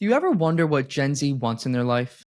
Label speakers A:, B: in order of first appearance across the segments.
A: Do you ever wonder what Gen Z wants in their life,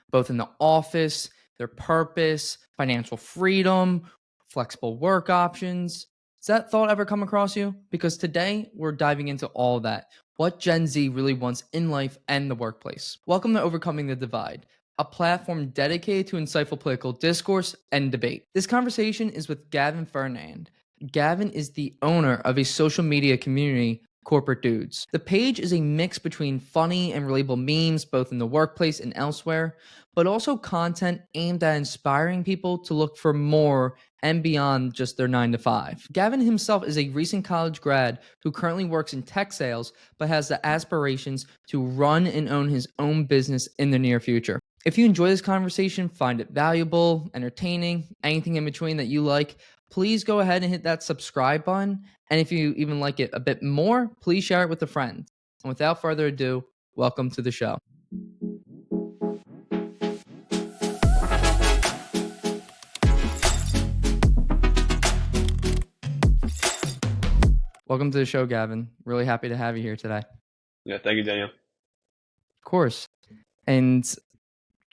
A: both in the office, their purpose, financial freedom, flexible work options? Does that thought ever come across you? Because today we're diving into all that. What Gen Z really wants in life and the workplace. Welcome to Overcoming the Divide, a platform dedicated to insightful political discourse and debate. This conversation is with Gavin Fernand. Gavin is the owner of a social media community, Corporate Dudes. The page is a mix between funny and relatable memes, both in the workplace and elsewhere, but also content aimed at inspiring people to look for more and beyond just their 9 to 5. Gavin himself is a recent college grad who currently works in tech sales, but has the aspirations to run and own his own business in the near future. If you enjoy this conversation, find it valuable, entertaining, anything in between that you like, please go ahead and hit that subscribe button. And if you even like it a bit more, please share it with a friend. And without further ado, welcome to the show. Welcome to the show, Gavin. Really happy to have you here today.
B: Yeah, thank you, Daniel.
A: Of course. And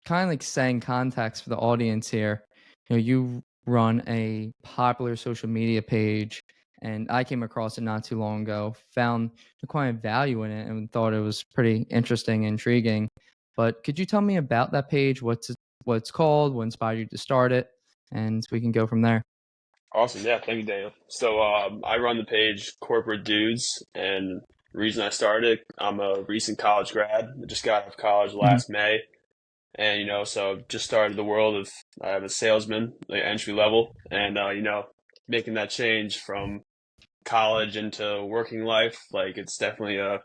A: kind of like saying context for the audience here, you run a popular social media page, and I came across it not too long ago, found quite a value in it and thought it was pretty interesting and intriguing. But could you tell me about that page, what it's called, what inspired you to start it, and we can go from there.
B: Awesome. Yeah, thank you, Daniel. So I run the page Corporate Dudes, and the reason I started, I'm a recent college grad. I just got out of college last May, and so just started the world of I'm a salesman, like entry level, and making that change from college into working life, like it's definitely a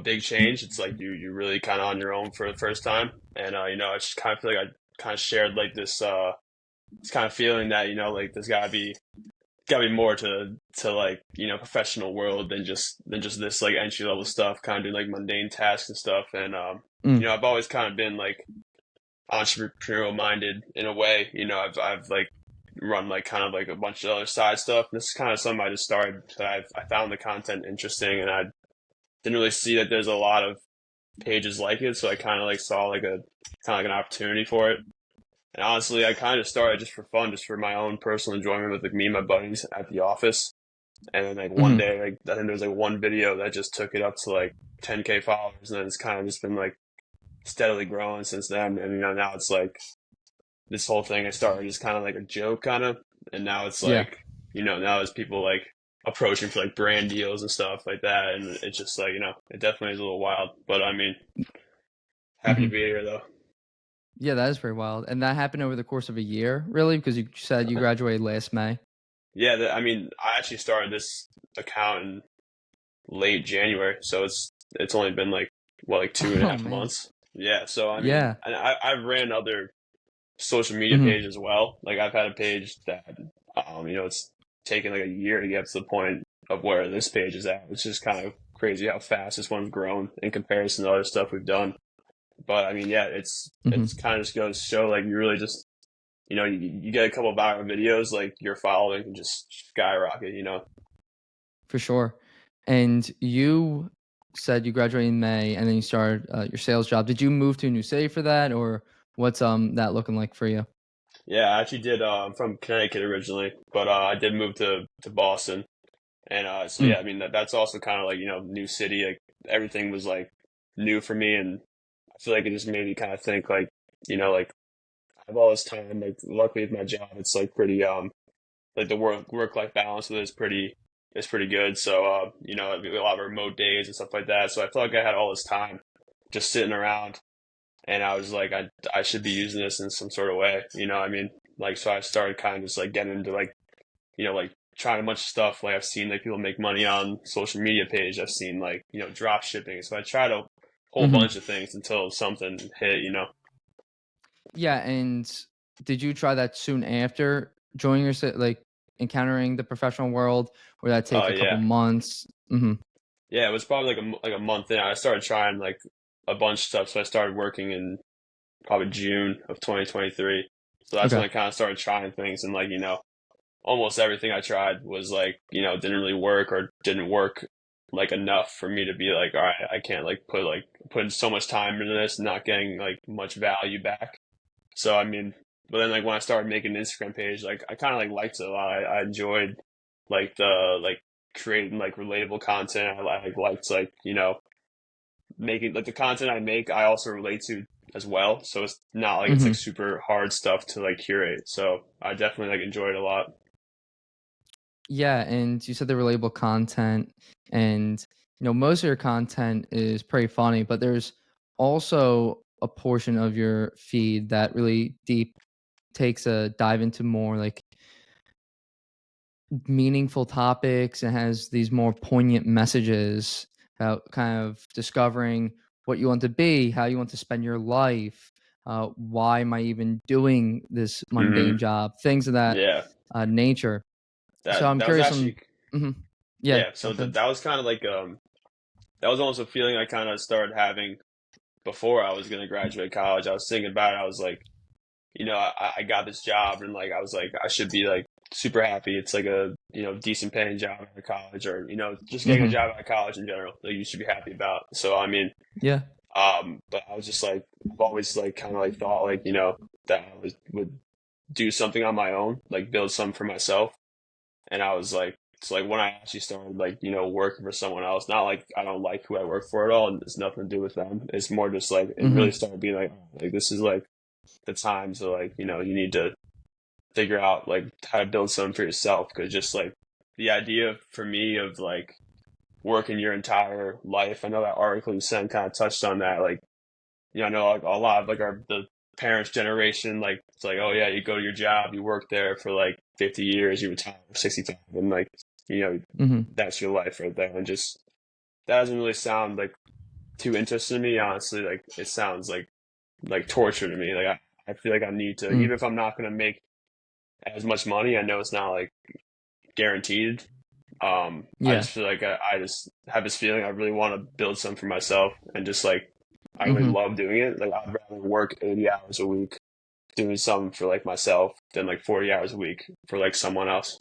B: big change. It's like you're really kind of on your own for the first time, and I just kind of feel like I kind of shared like this kind of feeling that like there's gotta be more to like professional world than just this like entry level stuff, kind of doing like mundane tasks and stuff. And I've always kind of been like entrepreneurial minded in a way. I've like run like kind of like a bunch of other side stuff. And this is kind of something I just started. I found the content interesting, and I didn't really see that there's a lot of pages like it, so I kind of like saw like a kind of like an opportunity for it. And honestly, I kind of started just for fun, just for my own personal enjoyment with like me and my buddies at the office. And then like one day, like I think there was like one video that just took it up to like 10K followers, and then it's kind of just been like steadily growing since then. And now it's like this whole thing I started as kind of like a joke, kind of, and now it's like now there's people like approaching for like brand deals and stuff like that, and it's just like it definitely is a little wild. But I mean, happy to be here though.
A: Yeah, that is very wild. And that happened over the course of a year, really? Because you said you graduated last May.
B: Yeah, I mean, I actually started this account in late January, so it's only been like 2.5 months. Yeah, so I mean, I've ran other social media pages as well. Like I've had a page that it's taken like a year to get to the point of where this page is at. It's just kind of crazy how fast this one's grown in comparison to other stuff we've done. But I mean, yeah, it's kind of just goes to show like you really just you get a couple of viral videos, like your following can just skyrocket.
A: For sure. And you said you graduated in May, and then you started your sales job. Did you move to a new city for that, or what's that looking like for you?
B: Yeah, I actually did. I'm from Connecticut originally, but I did move to Boston, and so yeah, I mean that's also kind of like new city. Like everything was like new for me, and I feel like it just made me kind of think like like I have all this time. Like luckily with my job, it's like pretty like the work life balance with it is pretty good. So a lot of remote days and stuff like that. So I felt like I had all this time just sitting around, and I was like I should be using this in some sort of way. I mean, like so I started kind of just like getting into like like trying a bunch of stuff. Like I've seen like people make money on social media page. I've seen like drop shipping. So I tried a whole bunch of things until something hit.
A: Yeah, and did you try that soon after joining like encountering the professional world, or that take a couple months?
B: Yeah, it was probably like a month in. I started trying like a bunch of stuff. So I started working in probably June of 2023. So that's when I kind of started trying things, and like almost everything I tried was like didn't really work or didn't work like enough for me to be like, all right, I can't put so much time into this, not getting like much value back. So I mean, but then like when I started making an Instagram page, like I kind of like liked it a lot. I enjoyed like the like creating like relatable content. I like liked like making like the content I make. I also relate to as well. So it's not like it's like
A: Hmm.
B: super hard stuff to like curate. So I definitely like enjoy it a lot.
A: Yeah, and you said the relatable content, and most of your content is pretty funny, but there's also a portion of your feed that really deep takes a dive into more like meaningful topics and has these more poignant messages about kind of discovering what you want to be, how you want to spend your life, why am I even doing this
B: Hmm.
A: mundane job, things of that
B: Yeah,
A: nature. So I'm
B: that was
A: curious on,
B: actually
A: mhm. Yeah,
B: yeah. So
A: jump in.
B: that was kind of like that was almost a feeling I kind of started having before I was gonna graduate college. I was thinking about it. I was like, I got this job and like I was like I should be like super happy. It's like a decent paying job out of college, or just getting a
A: Hmm.
B: job out of college in general that you should be happy about. So I mean,
A: Yeah.
B: but I was just like I've always like kind of like thought like that would do something on my own, like build something for myself. And I was like, so like when I actually started like working for someone else, not like I don't like who I work for at all, and it's nothing to do with them. It's more just like it really
A: Hmm.
B: started being like, oh, like this is like the time to like you need to figure out like how to build something for yourself, because just like the idea for me of like working your entire life. I know that article you sent kind of touched on that. Like, I know like a lot of like the parents' generation, like it's like, oh yeah, you go to your job, you work there for like 50 years, you retire for 65, and like
A: Hmm.
B: that's your life right there. And just that doesn't really sound like too interesting to me, honestly. Like it sounds like torture to me. Like I feel like I need to,
A: Mm.
B: even if I'm not gonna make as much money, I know it's not like guaranteed. I
A: Yeah.
B: just feel like I just have this feeling I really want to build something for myself, and just like I really
A: Hmm.
B: love doing it. Like I'd rather work 80 hours a week doing something for like myself than like 40 hours a week for like someone else.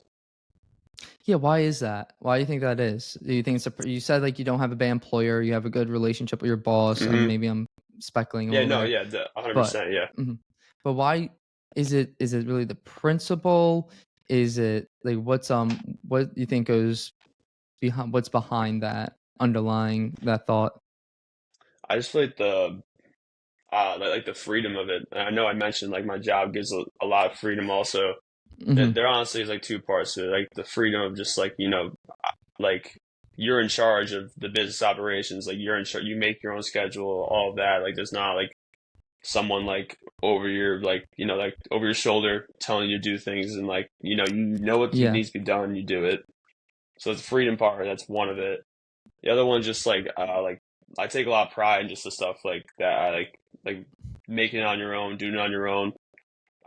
A: Yeah, why is that? Why do you think that is? Do you think you said like you don't have a bad employer, you have a good relationship with your boss, and
B: Hmm.
A: maybe I'm speculating a
B: Yeah,
A: little
B: no,
A: there,
B: yeah,
A: but
B: 100%. Yeah.
A: mhm. But why is it really the principle? Is it like what do you think goes behind what's behind that underlying that thought?
B: I just feel like like the freedom of it. And I know I mentioned like my job gives a lot of freedom also.
A: Hmm.
B: There honestly is like two parts to it. Like the freedom of just like, like you're in charge of the business operations. Like you're in charge, you make your own schedule, all of that. Like there's not like someone like over your like, like over your shoulder telling you to do things, and like, you know what
A: Yeah.
B: needs to be done, you do it. So the freedom part, that's one of it. The other one just like I take a lot of pride in just the stuff like that. I like making it on your own, doing it on your own.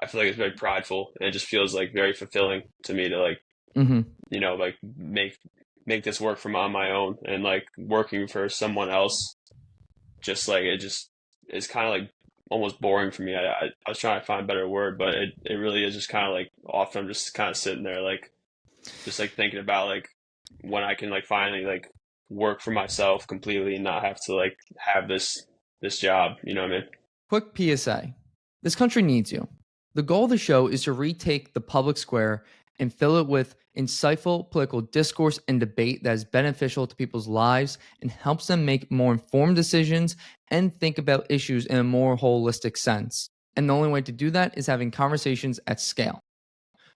B: I feel like it's very prideful, and it just feels like very fulfilling to me to like
A: Hmm.
B: like make this work from on my own, and like working for someone else. Just like it just is kind of like almost boring for me. I was trying to find a better word, but it really is just kind of like often I'm just kind of sitting there like just like thinking about like when I can like finally like work for myself completely and not have to like have this job. You know what I mean?
A: Quick PSA. This country needs you. The goal of the show is to retake the public square and fill it with insightful political discourse and debate that is beneficial to people's lives and helps them make more informed decisions and think about issues in a more holistic sense. And the only way to do that is having conversations at scale.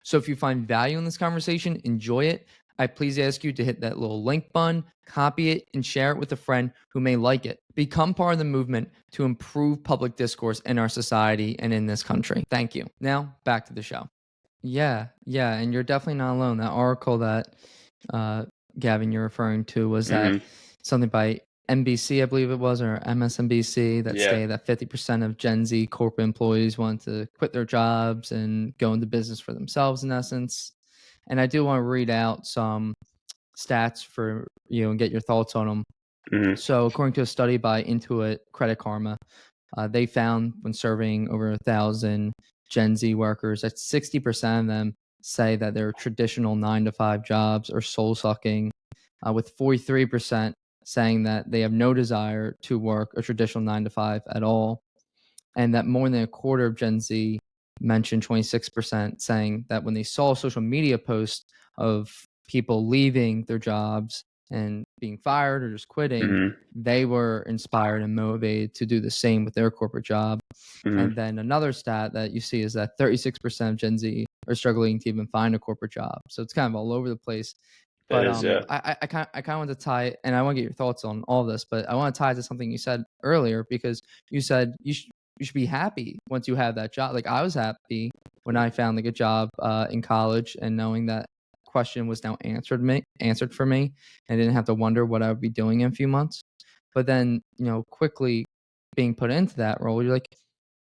A: So if you find value in this conversation, enjoy it. I please ask you to hit that little link button, copy it, and share it with a friend who may like it. Become part of the movement to improve public discourse in our society and in this country. Thank you. Now, back to the show. Yeah, yeah, and you're definitely not alone. That article that uh, Gavin you're referring to was that
B: Hmm.
A: something by NBC, I believe it was, or MSNBC, that
B: Yeah.
A: stated that 50% of Gen Z corporate employees want to quit their jobs and go into business for themselves, in essence. And I do want to read out some stats for you and get your thoughts on them.
B: Hmm.
A: So, according to a study by Intuit Credit Karma, they found when surveying over 1,000 Gen Z workers that 60% of them say that their traditional 9 to 5 jobs are soul sucking. with 43% saying that they have no desire to work a traditional 9 to 5 at all, and that more than a quarter of Gen Z mentioned, 26%, saying that when they saw social media posts of people leaving their jobs and being fired or just quitting, they were inspired and motivated to do the same with their corporate job. And then another stat that you see is that 36% of Gen Z are struggling to even find a corporate job. So it's kind of all over the place. But
B: It is, yeah.
A: I kind of want to tie it, and I want to get your thoughts on all this, but I want to tie it to something you said earlier, because you said you should be happy once you have that job. Like, I was happy when I found like a job in college, and knowing that question was now answered for me, and I didn't have to wonder what I would be doing in a few months. But then, quickly being put into that role, you're like,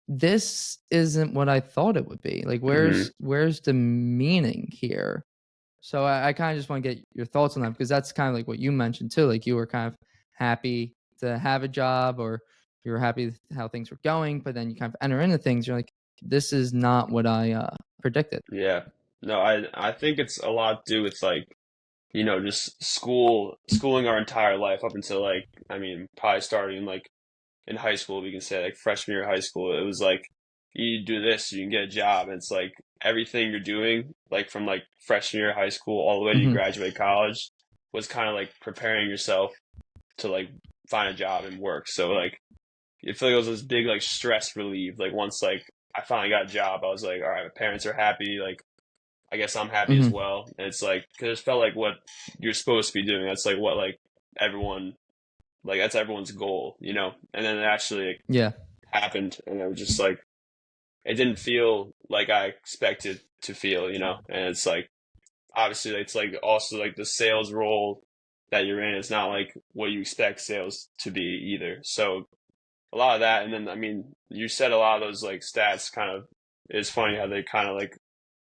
A: this isn't what I thought it would be. Like, where's the meaning here? So I kind of just want to get your thoughts on that, because that's kind of like what you mentioned too. Like, you were kind of happy to have a job, or you were happy with how things were going, but then you kind of enter into things. You're like, this is not what I predicted.
B: Yeah. No, I think it's a lot to do with like, just schooling our entire life up until like, probably starting like in high school, we can say like freshman year of high school. It was like, you do this, you can get a job. And it's like everything you're doing, like from like freshman year of high school all the way to you graduate college, was kind of like preparing yourself to like find a job and work. So like, I feel like it was this big like stress relief. Like once like I finally got a job, I was like, all right, my parents are happy. Like, I guess I'm happy as well. And it's like, because it felt like what you're supposed to be doing. That's like what like everyone, like that's everyone's goal, And then it actually like, happened, and it was just like, it didn't feel like I expected to feel, And it's like, obviously it's like also like the sales role that you're in is not like what you expect sales to be either. So a lot of that, and then you said a lot of those like stats kind of, it's funny how they kind of like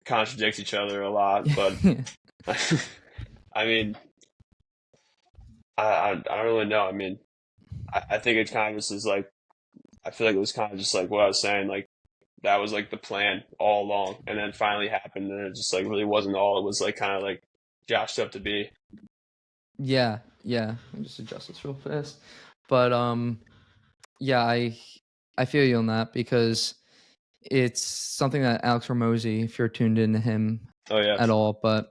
B: contradict each other a lot, but I mean, I don't really know. I think it kind of just is like, I feel like it was kind of just like what I was saying, like that was like the plan all along, and then finally happened, and it just like really wasn't all it was like kind of like joshed up to be.
A: Yeah. Let me just adjust this real fast. But yeah, I feel you on that, because it's something that Alex Ramosi, if you're tuned into him at all, but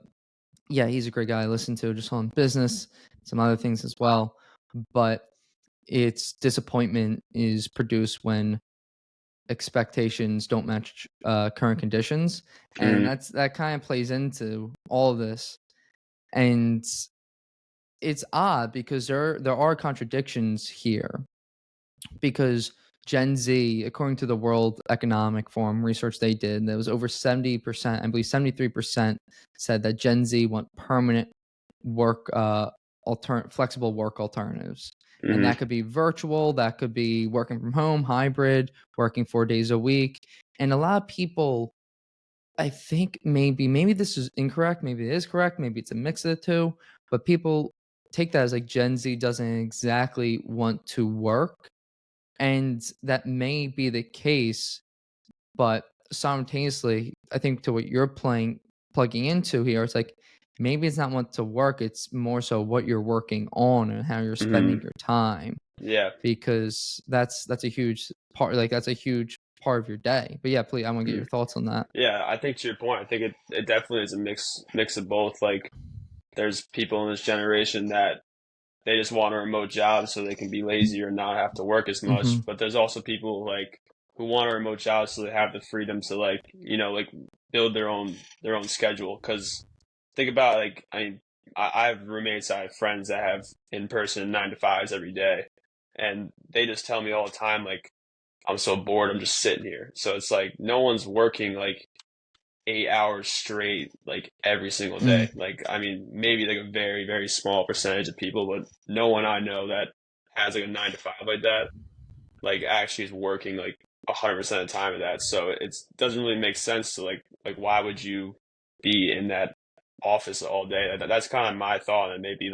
A: yeah, he's a great guy I listen to just on business, some other things as well. But it's disappointment is produced when expectations don't match current conditions, and that kind of plays into all of this. And it's odd, because there are contradictions here, because Gen Z, according to the World Economic Forum research they did, there was over 70%, I believe 73% said that Gen Z want permanent work, flexible work alternatives. And that could be virtual, that could be working from home, hybrid, working 4 days a week. And a lot of people, I think maybe this is incorrect, maybe it is correct, maybe it's a mix of the two, but people take that as like Gen Z doesn't exactly want to work. And that may be the case, but simultaneously, I think to what you're plugging into here, it's like, maybe it's not want to work, it's more so what you're working on and how you're spending your time.
B: Yeah.
A: Because that's a huge part, like that's a huge part of your day. But yeah, please, I want to get your thoughts on that.
B: Yeah, I think to your point, I think it definitely is a mix of both. Like, there's people in this generation that they just want a remote job so they can be lazy or not have to work as much. But there's also people like who want a remote job so they have the freedom to like, like build their own schedule. Cause think about like, I have roommates, I have friends that have in-person 9 to 5s every day, and they just tell me all the time, like, I'm so bored, I'm just sitting here. So it's like, no one's working like 8 hours straight, like every single day. Like, maybe like a very, very small percentage of people, but no one I know that has like a 9 to 5 like that, like actually is working like 100% of the time of that. So it doesn't really make sense to like why would you be in that office all day? That's kind of my thought, and maybe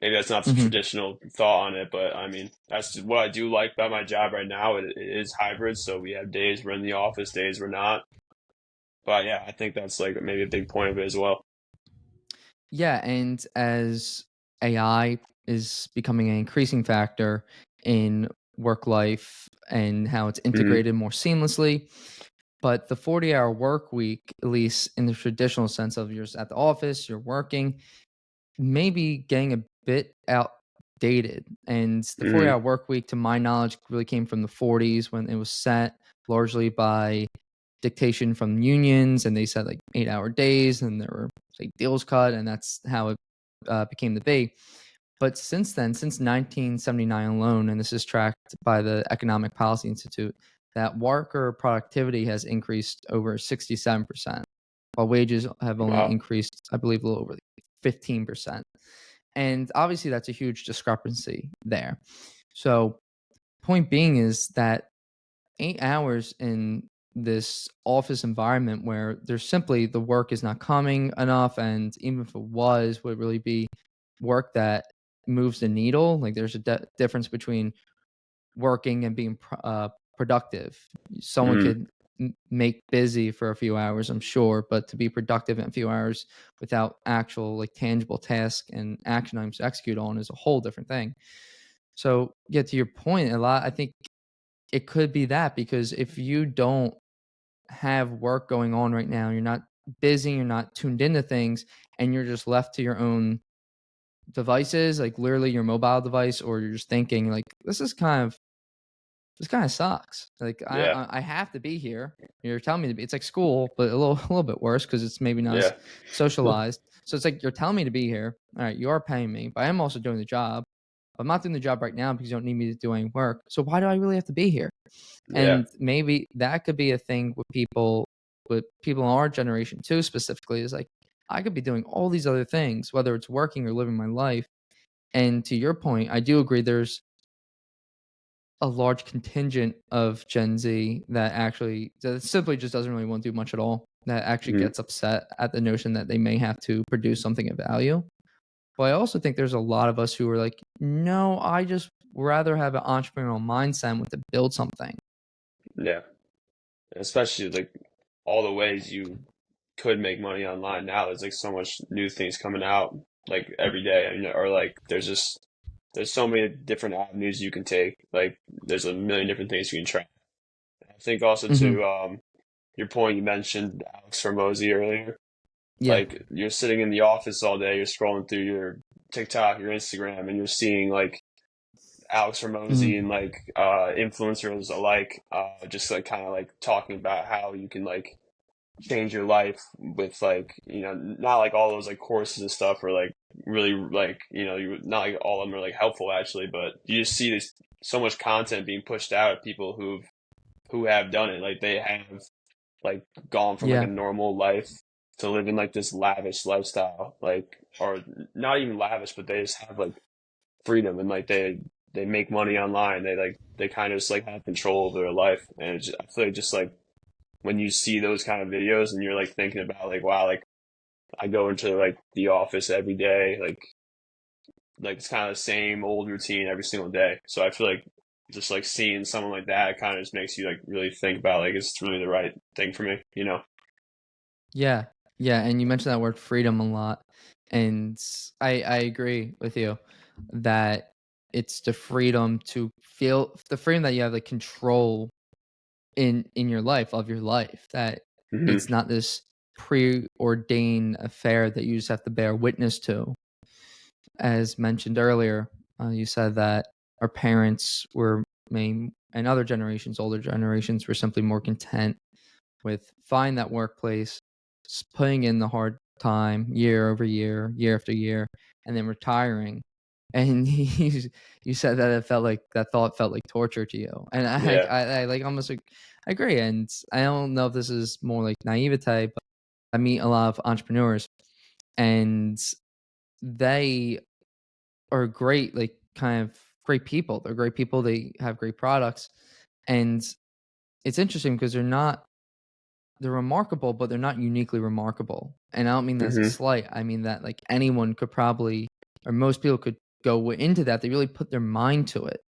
B: that's not the traditional thought on it, but that's what I do like about my job right now. It is hybrid, so we have days we're in the office, days we're not. But yeah, I think that's like maybe a big point of it as well.
A: Yeah, and as AI is becoming an increasing factor in work life and how it's
B: Hmm.
A: integrated more seamlessly, but the 40-hour work week, at least in the traditional sense of you're just at the office, you're working, maybe getting a bit outdated. And the
B: Hmm.
A: 40-hour work week, to my knowledge, really came from the 40s when it was set largely by dictation from unions, and they said like 8-hour days, and there were like deals cut, and that's how it became the be. But since then, since 1979 alone, and this is tracked by the Economic Policy Institute, that worker productivity has increased over 67%, while wages have only
B: Wow.
A: increased, I believe, a little over 15%. And obviously, that's a huge discrepancy there. So, point being is that 8 hours in this office environment where there's simply the work is not coming enough, and even if it was, would really be work that moves the needle. Like there's a difference between working and being productive. Someone
B: Hmm.
A: could make busy for a few hours, I'm sure, but to be productive in a few hours without actual like tangible task and action items to execute on is a whole different thing. So, yeah, to your point, a lot, I think it could be that because if you don't have work going on right now, you're not busy, you're not tuned into things, and you're just left to your own devices, like literally your mobile device, or you're just thinking like this kind of sucks. Like
B: Yeah.
A: I have to be here. You're telling me to be. It's like school, but a little bit worse because it's maybe not as
B: Yeah.
A: socialized. So it's like you're telling me to be here. All right, you are paying me, but I am also doing the job. I'm not doing the job right now because you don't need me to do any work. So why do I really have to be here?
B: Yeah.
A: And maybe that could be a thing with people in our generation too, specifically, is like I could be doing all these other things, whether it's working or living my life. And to your point, I do agree there's a large contingent of Gen Z that actually that simply just doesn't really want to do much at all. That actually
B: Hmm.
A: gets upset at the notion that they may have to produce something of value. But I also think there's a lot of us who are like, no, I just rather have an entrepreneurial mindset and want to build something.
B: Yeah. Especially like all the ways you could make money online now. There's like so much new things coming out like every day. I mean, or like there's so many different avenues you can take. Like there's a million different things you can try. I think also
A: Hmm.
B: to your point, you mentioned Alex Hormozy earlier.
A: Yeah.
B: Like you're sitting in the office all day, you're scrolling through your TikTok, your Instagram, and you're seeing like Alex Hormozy and
A: Hmm.
B: like influencers alike, just like kind of like talking about how you can like change your life with like not like all those like courses and stuff or like really like you not like all of them are like helpful actually, but you just see this so much content being pushed out at people who have done it, like they have like gone from like a
A: Yeah.
B: normal life to living like this lavish lifestyle, like or not even lavish, but they just have like freedom and like they make money online. They kind of just like have control over their life, and I feel like just like when you see those kind of videos and you're like thinking about like wow, like I go into like the office every day, like it's kind of the same old routine every single day. So I feel like just like seeing someone like that kind of just makes you like really think about like is this really the right thing for me, you know?
A: Yeah. Yeah. And you mentioned that word freedom a lot. And I agree with you that it's the freedom to feel the freedom that you have the control in your life of your life, that
B: Hmm.
A: it's not this preordained affair that you just have to bear witness to. As mentioned earlier, you said that our parents were main and other generations, older generations, were simply more content with finding that workplace, putting in the hard time year over year, year after year, and then retiring. And you said that it felt like that thought felt like torture to you, and
B: Yeah.
A: I like almost like I agree. And I don't know if this is more like naivete, but I meet a lot of entrepreneurs, and they are great, like kind of great people. They're great people. They have great products, and it's interesting because they're remarkable, but they're not uniquely remarkable. And I don't mean that as a
B: Hmm.
A: slight. I mean that like anyone could probably, or most people could go into that. They really put their mind to it.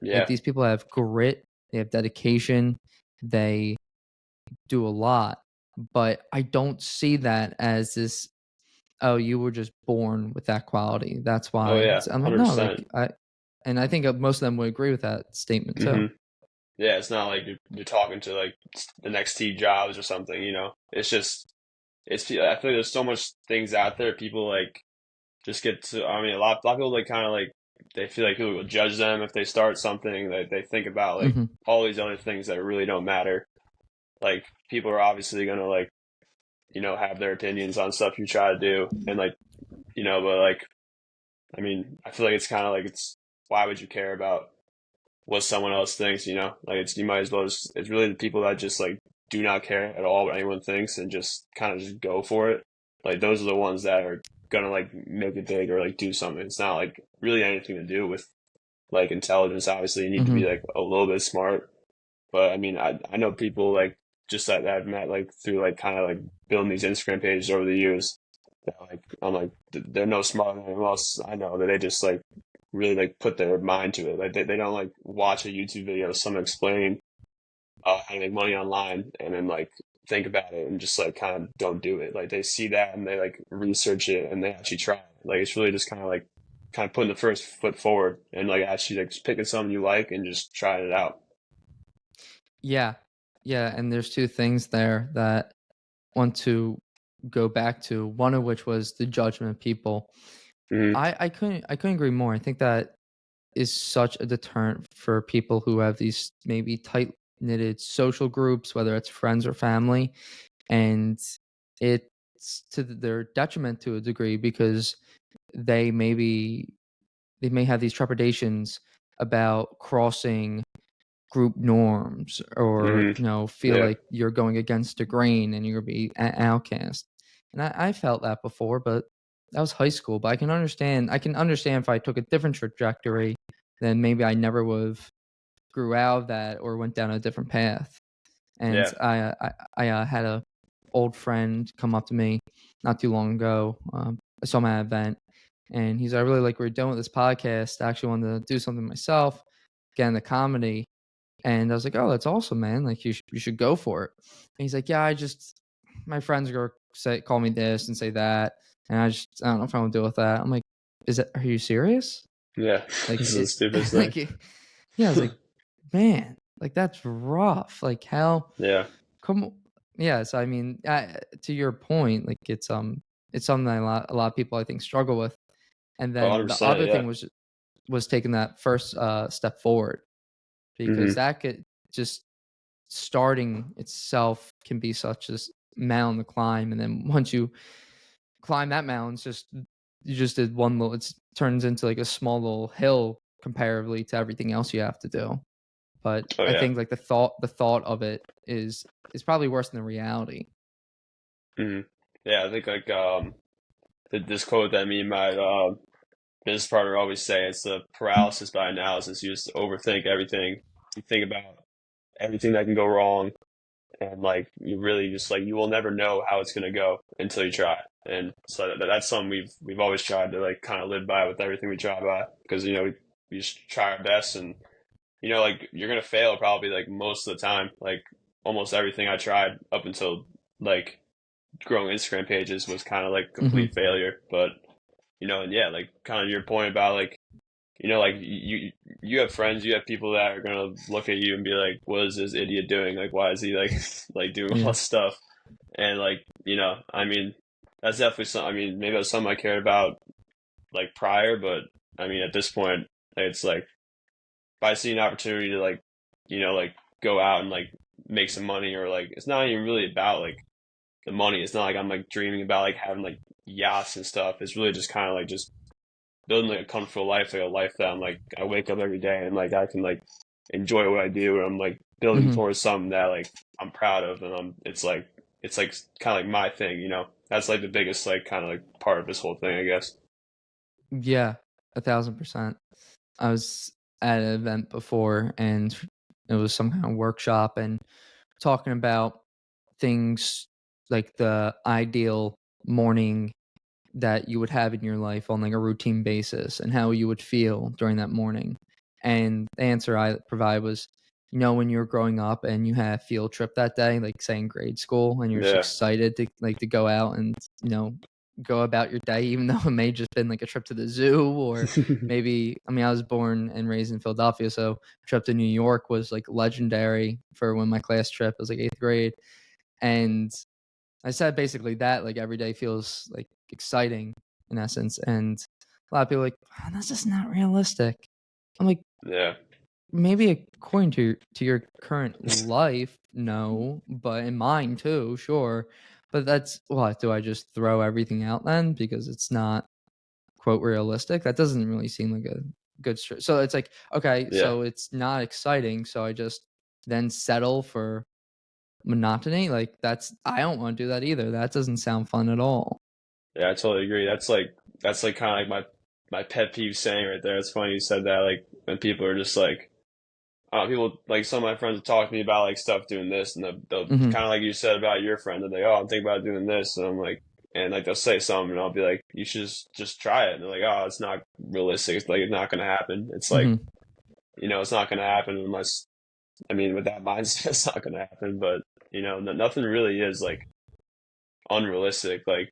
A: Like
B: Yeah.
A: these people have grit, they have dedication, they do a lot. But I don't see that as this oh, you were just born with that quality. That's
B: Oh
A: why.
B: yeah,
A: I'm like, no,
B: 100%.
A: like and I think most of them would agree with that statement too.
B: Hmm. Yeah, it's not like you're talking to like the next Steve Jobs or something, you know. It's just I feel like there's so much things out there. People like just get to. I mean, a lot of people like kind of like they feel like people will judge them if they start something. They think about like
A: Hmm.
B: all these other things that really don't matter. Like people are obviously gonna like have their opinions on stuff you try to do, and like but like I mean, I feel like it's kind of like it's why would you care about what someone else thinks? You know, like you might as well just it's really the people that just like do not care at all what anyone thinks and just kind of just go for it. Like those are the ones that are gonna like make it big or like do something. It's not like really anything to do with like intelligence. Obviously, you need to
A: Hmm.
B: be like a little bit smart. But I mean, I know people like just that I've met like through like kind of like building these Instagram pages over the years. That like I'm like they're no smarter than anyone else I know. That they just like really like put their mind to it. Like they don't like watch a YouTube video of someone explaining how to make money online and then like think about it and just like kind of don't do it. Like they see that and they like research it and they actually try it. Like it's really just kind of putting the first foot forward and like actually like just picking something you like and just trying it out.
A: Yeah, yeah, and there's two things there that I want to go back to. One of which was the judgment of people.
B: Hmm.
A: I couldn't agree more. I think that is such a deterrent for people who have these maybe tight knitted social groups, whether it's friends or family, and it's to their detriment to a degree because they maybe they may have these trepidations about crossing group norms or
B: Hmm.
A: feel
B: Yeah.
A: like you're going against the grain and you're gonna be an outcast. And I felt that before, but that was high school. But I can understand if I took a different trajectory, then maybe I never would have grew out of that or went down a different path. And
B: Yeah.
A: I had a old friend come up to me not too long ago. I saw him at an event, and he's like, "I really like what you're doing with this podcast. I actually wanted to do something myself, get into comedy." And I was like, "Oh, that's awesome, man! Like you should go for it." And he's like, "Yeah, my friends are gonna call me this and say that, and I don't know if I want to deal with that." I'm like, Are you serious?
B: Yeah.
A: Like
B: This is the
A: it,
B: stupidest thing.
A: like yeah." I was like, "Man, like that's rough. Like how
B: Yeah.
A: come?" Yeah. So I mean, to your point, like it's something that a lot of people I think struggle with. And
B: Oh,
A: then the
B: 100%.
A: other
B: Yeah.
A: thing was taking that first step forward, because
B: Hmm.
A: that could just starting itself can be such a mountain to climb, and then once you climb that mountain, it's just you just did one little. It turns into like a small little hill comparatively to everything else you have to do. But
B: Oh,
A: I
B: yeah.
A: think like the thought of it is probably worse than the reality.
B: Hmm. Yeah. I think like this quote that me and my business partner always say it's the paralysis by analysis. You just overthink everything. You think about everything that can go wrong, and like you really just like you will never know how it's gonna go until you try. And so that's something we've always tried to like kind of live by with everything we try by because we just try our best and like you're gonna fail probably like most of the time. Like almost everything I tried up until like growing Instagram pages was kind of like
A: Hmm.
B: complete failure. But and yeah, like kind of your point about like like you have friends, you have people that are gonna look at you and be like, "What is this idiot doing? Like, why is he like like doing all
A: Yeah.
B: this stuff?" And like, I mean, that's definitely some. I mean, maybe that's something I cared about like prior, but I mean, at this point, it's like if I see an opportunity to like, like go out and like make some money, or like it's not even really about like the money. It's not like I'm like dreaming about like having like yachts and stuff. It's really just kind of like just building like a comfortable life, like a life that I'm like I wake up every day and like I can like enjoy what I do, and I'm like building
A: Hmm.
B: towards something that like I'm proud of, and it's like kind of like my thing, That's like the biggest like kind of like part of this whole thing, I guess.
A: Yeah, 1,000%. I was at an event before, and it was some kind of workshop and talking about things like the ideal morning that you would have in your life on like a routine basis and how you would feel during that morning. And the answer I provided was, when you were growing up and you had a field trip that day, like say in grade school, and you're just
B: Yeah.
A: excited to go out and go about your day, even though it may just been like a trip to the zoo, or maybe, I mean, I was born and raised in Philadelphia, so a trip to New York was like legendary for when my class trip was like 8th grade. And I said basically that like every day feels like exciting in essence. And a lot of people are like, oh, that's just not realistic. I'm like,
B: Yeah.
A: maybe according to your current life, no, but in mine too, sure. But that's what, do I just throw everything out then because it's not quote realistic? That doesn't really seem like a good so it's like, okay,
B: Yeah.
A: so it's not exciting, so I just then settle for monotony. Like, that's, I don't want to do that either. That doesn't sound fun at all.
B: Yeah, I totally agree. That's like kind of like my pet peeve saying right there. It's funny you said that. Like when people are just like, people like some of my friends will talk to me about like stuff doing this, and they'll
A: Hmm.
B: kind of like you said about your friend. They're like, "Oh, I'm thinking about doing this," and I'm like, and like they'll say something, and I'll be like, "You should just try it." And they're like, "Oh, it's not realistic. It's like it's not gonna happen." It's like,
A: Hmm.
B: it's not gonna happen unless, I mean, with that mindset, it's not gonna happen. But nothing really is like unrealistic. Like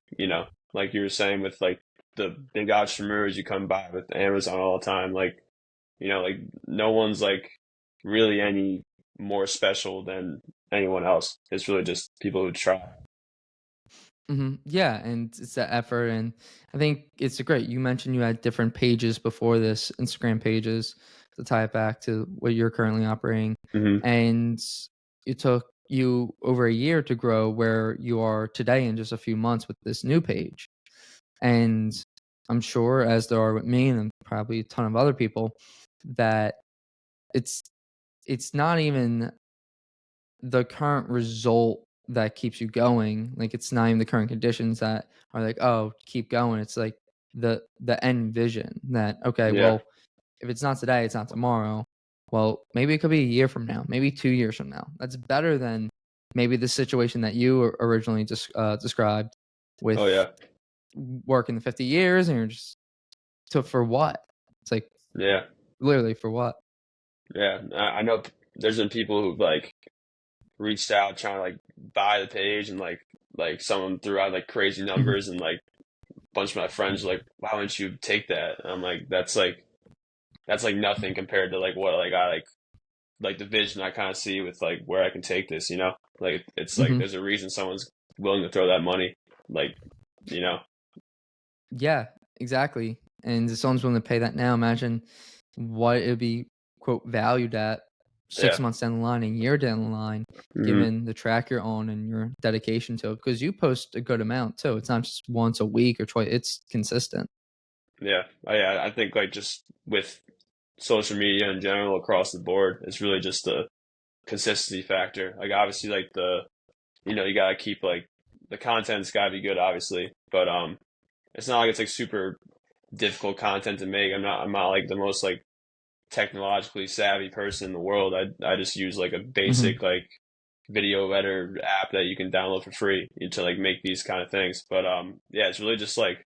B: you were saying with like the big entrepreneurs you come by with Amazon all the time. Like no one's like really any more special than anyone else. It's really just people who try.
A: Yeah, and it's that effort, and I think it's great. You mentioned you had different pages before this, Instagram pages, to tie it back to what you're currently operating,
B: Hmm.
A: and it took you over a year to grow where you are today in just a few months with this new page. And I'm sure, as there are with me and probably a ton of other people, that it's it's not even the current result that keeps you going. Like, it's not even the current conditions that are like, oh, keep going. It's like the end vision that, okay,
B: Yeah.
A: well, if it's not today, it's not tomorrow. Well, maybe it could be a year from now, maybe 2 years from now. That's better than maybe the situation that you originally just described
B: Oh
A: with
B: yeah.
A: working the 50 years, and you're just, so for what? It's like,
B: Yeah.
A: literally for what?
B: Yeah. I know there's been people who've like reached out trying to like buy the page, and like someone threw out like crazy
A: Mhm.
B: numbers, and like a bunch of my friends were like, why wouldn't you take that? And I'm like, that's like nothing compared to like what like I like the vision I kind of see with like where I can take this. Like it's like
A: Mhm.
B: there's a reason someone's willing to throw that money, like you know
A: Yeah, exactly. And if someone's willing to pay that now, imagine what it would be, quote, valued at
B: yeah.
A: 6 months down the line, a year down the line,
B: Hmm.
A: given the track you're on and your dedication to it. Because you post a good amount too. It's not just once a week or twice, it's consistent.
B: Yeah, I think like just with social media in general across the board, it's really just the consistency factor. Like obviously like you gotta keep like the content's gotta be good obviously, but it's not like it's like super difficult content to make. I'm not like the most like technologically savvy person in the world. I just use like a
A: Hmm.
B: basic like video editor app that you can download for free to like make these kind of things. But yeah, it's really just like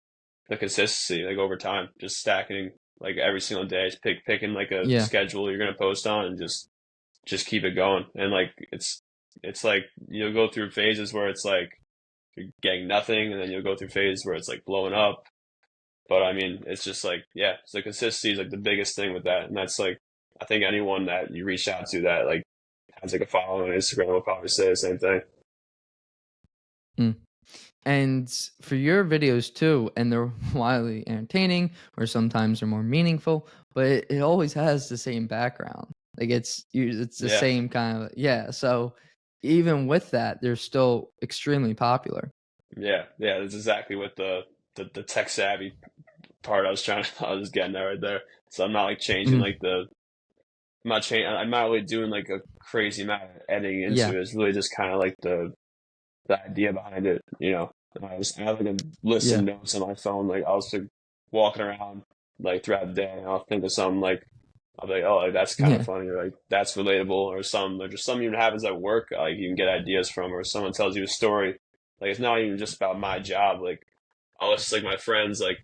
B: the consistency, like over time, just stacking like every single day, just picking like a
A: Yeah.
B: schedule you're gonna post on, and just keep it going. And like it's like you'll go through phases where it's like you're getting nothing, and then you'll go through phases where it's like blowing up. But I mean, it's just like, yeah, so consistency is like the biggest thing with that. And that's like, I think anyone that you reach out to that like has like a following on Instagram will probably say the same thing.
A: Mm. And for your videos too, and they're wildly entertaining, or sometimes they're more meaningful, but it always has the same background. Like, it's the
B: Yeah.
A: same kind of, yeah. So even with that, they're still extremely popular.
B: Yeah. Yeah. That's exactly what the tech savvy part I was getting at right there. So I'm not like changing
A: Mhm.
B: like I'm not really doing like a crazy amount of editing
A: Yeah.
B: into it. It's really just kind of like the idea behind it. I have like a list of
A: Yeah.
B: notes on my phone. Like I was like walking around like throughout the day, and I'll think of something like I'll be like, oh, like that's kind of
A: Yeah.
B: funny, or like that's relatable, or just something even happens at work, like you can get ideas from, or someone tells you a story. Like it's not even just about my job. Like I'll just like my friends like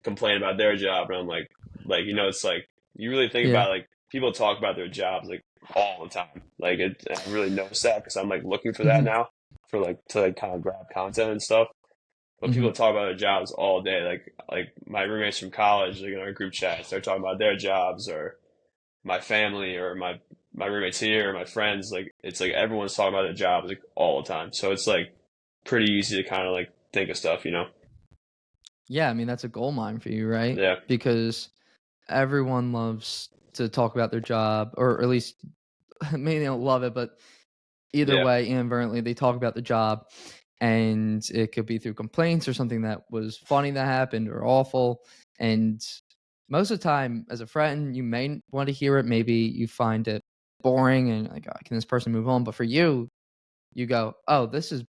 B: complain about their job, and I'm like it's like you really think
A: Yeah.
B: about like people talk about their jobs like all the time. Like I really noticed that because I'm like looking for that
A: Mhm.
B: now for like to like kind of grab content and stuff. But people talk about their jobs all day. Like my roommates from college, like in our group chats, they're talking about their jobs, or my family, or my roommates here, or my friends. Like it's like everyone's talking about their jobs like all the time. So it's like pretty easy to kind of like think of stuff, you know?
A: Yeah, I mean, that's a gold mine for you, right?
B: Yeah,
A: Because everyone loves to talk about their job, or at least maybe they don't love it, but either
B: yeah,
A: way, inadvertently, they talk about the job, and it could be through complaints or something that was funny that happened or awful. And most of the time, as a friend, you may want to hear it. Maybe you find it boring and like, oh, can this person move on? But for you, you go, "Oh, this is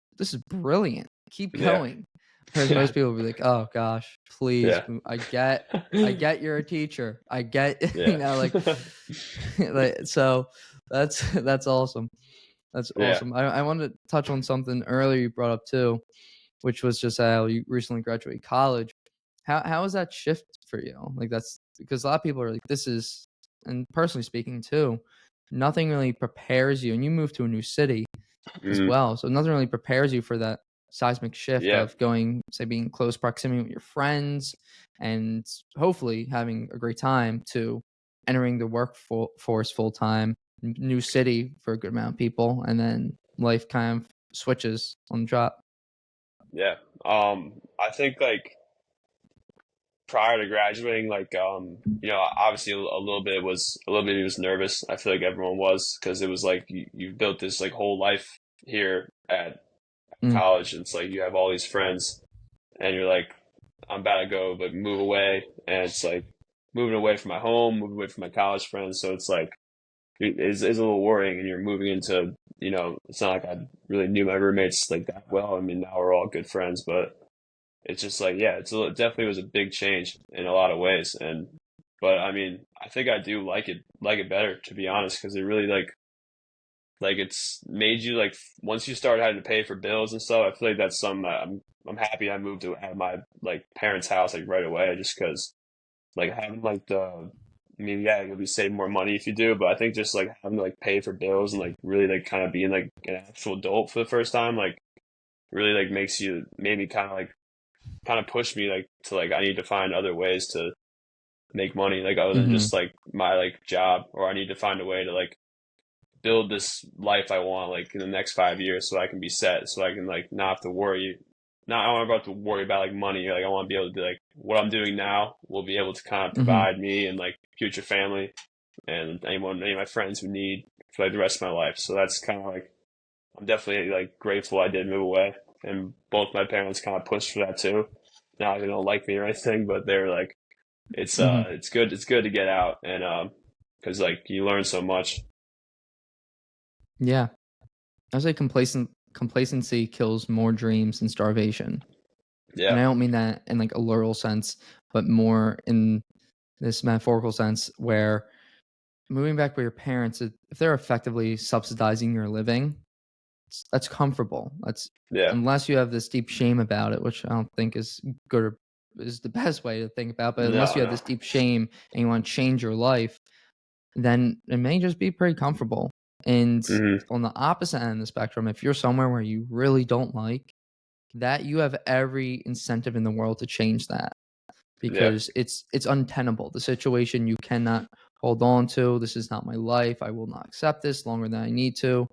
A: brilliant. Keep
B: yeah,
A: going." Whereas
B: yeah,
A: most people will be like, "Oh gosh, please.
B: yeah,
A: I get you're a teacher. I get,
B: yeah,
A: like, like, so that's awesome. That's
B: yeah.
A: awesome. I wanted to touch on something earlier you brought up too, which was just how you recently graduated college. How was that shift for you? Like, that's because a lot of people are like, this is, and personally speaking too, nothing really prepares you, and you moved to a new city as
B: Mm,
A: well. So nothing really prepares you for that seismic shift
B: yeah,
A: of going, say, being in close proximity with your friends and hopefully having a great time, to entering the workforce full time, new city for a good amount of people, and then life kind of switches on the drop.
B: yeah. I think like prior to graduating, like obviously a little bit he was nervous. I feel like everyone was, because it was like you built this like whole life here at
A: Mm,
B: college, and it's like you have all these friends, and you're like, I'm about to go but move away, and it's like moving away from my home, moving away from my college friends. So it's like it's a little worrying, and you're moving into, it's not like I really knew my roommates like that well. I mean, now we're all good friends, but it's just like, yeah, it definitely was a big change in a lot of ways. But I mean, I think I do like it better, to be honest, because it really like it's made you like, once you start having to pay for bills and stuff. I feel like that's something that I'm happy I moved to out of my like parents' house like right away, just because like having like I mean, yeah, you'll be saving more money if you do, but I think just like having to like pay for bills and like really like kind of being like an actual adult for the first time, like really like made me kind of push me like to like I need to find other ways to make money, like other than
A: mhm,
B: just like my like job, or I need to find a way to like build this life I want like in the next 5 years, so I can be set, so I can like not have to worry. Not I don't have to worry about like money. Like I want to be able to do like what I'm doing now will be able to kind of
A: mhm,
B: provide me and like future family and any of my friends who need for like the rest of my life. So that's kind of like, I'm definitely like grateful I did move away, and both my parents kind of pushed for that too. Now they don't like me or anything, but they're like,
A: mhm.
B: it's good to get out, and because like you learn so much.
A: Yeah, I would say complacency kills more dreams than starvation, and
B: Yeah,
A: I don't mean that in like a literal sense, but more in this metaphorical sense where moving back with your parents, if they're effectively subsidizing your living, that's comfortable. That's,
B: yeah,
A: unless you have this deep shame about it, which I don't think is good or is the best way to think about. But unless
B: no,
A: you have
B: no,
A: this deep shame and you want to change your life, then it may just be pretty comfortable. And
B: hmm,
A: on the opposite end of the spectrum, if you're somewhere where you really don't like that, you have every incentive in the world to change that,
B: yeah,
A: because it's untenable. The situation you cannot hold on to. This is not my life. I will not accept this longer than I need to.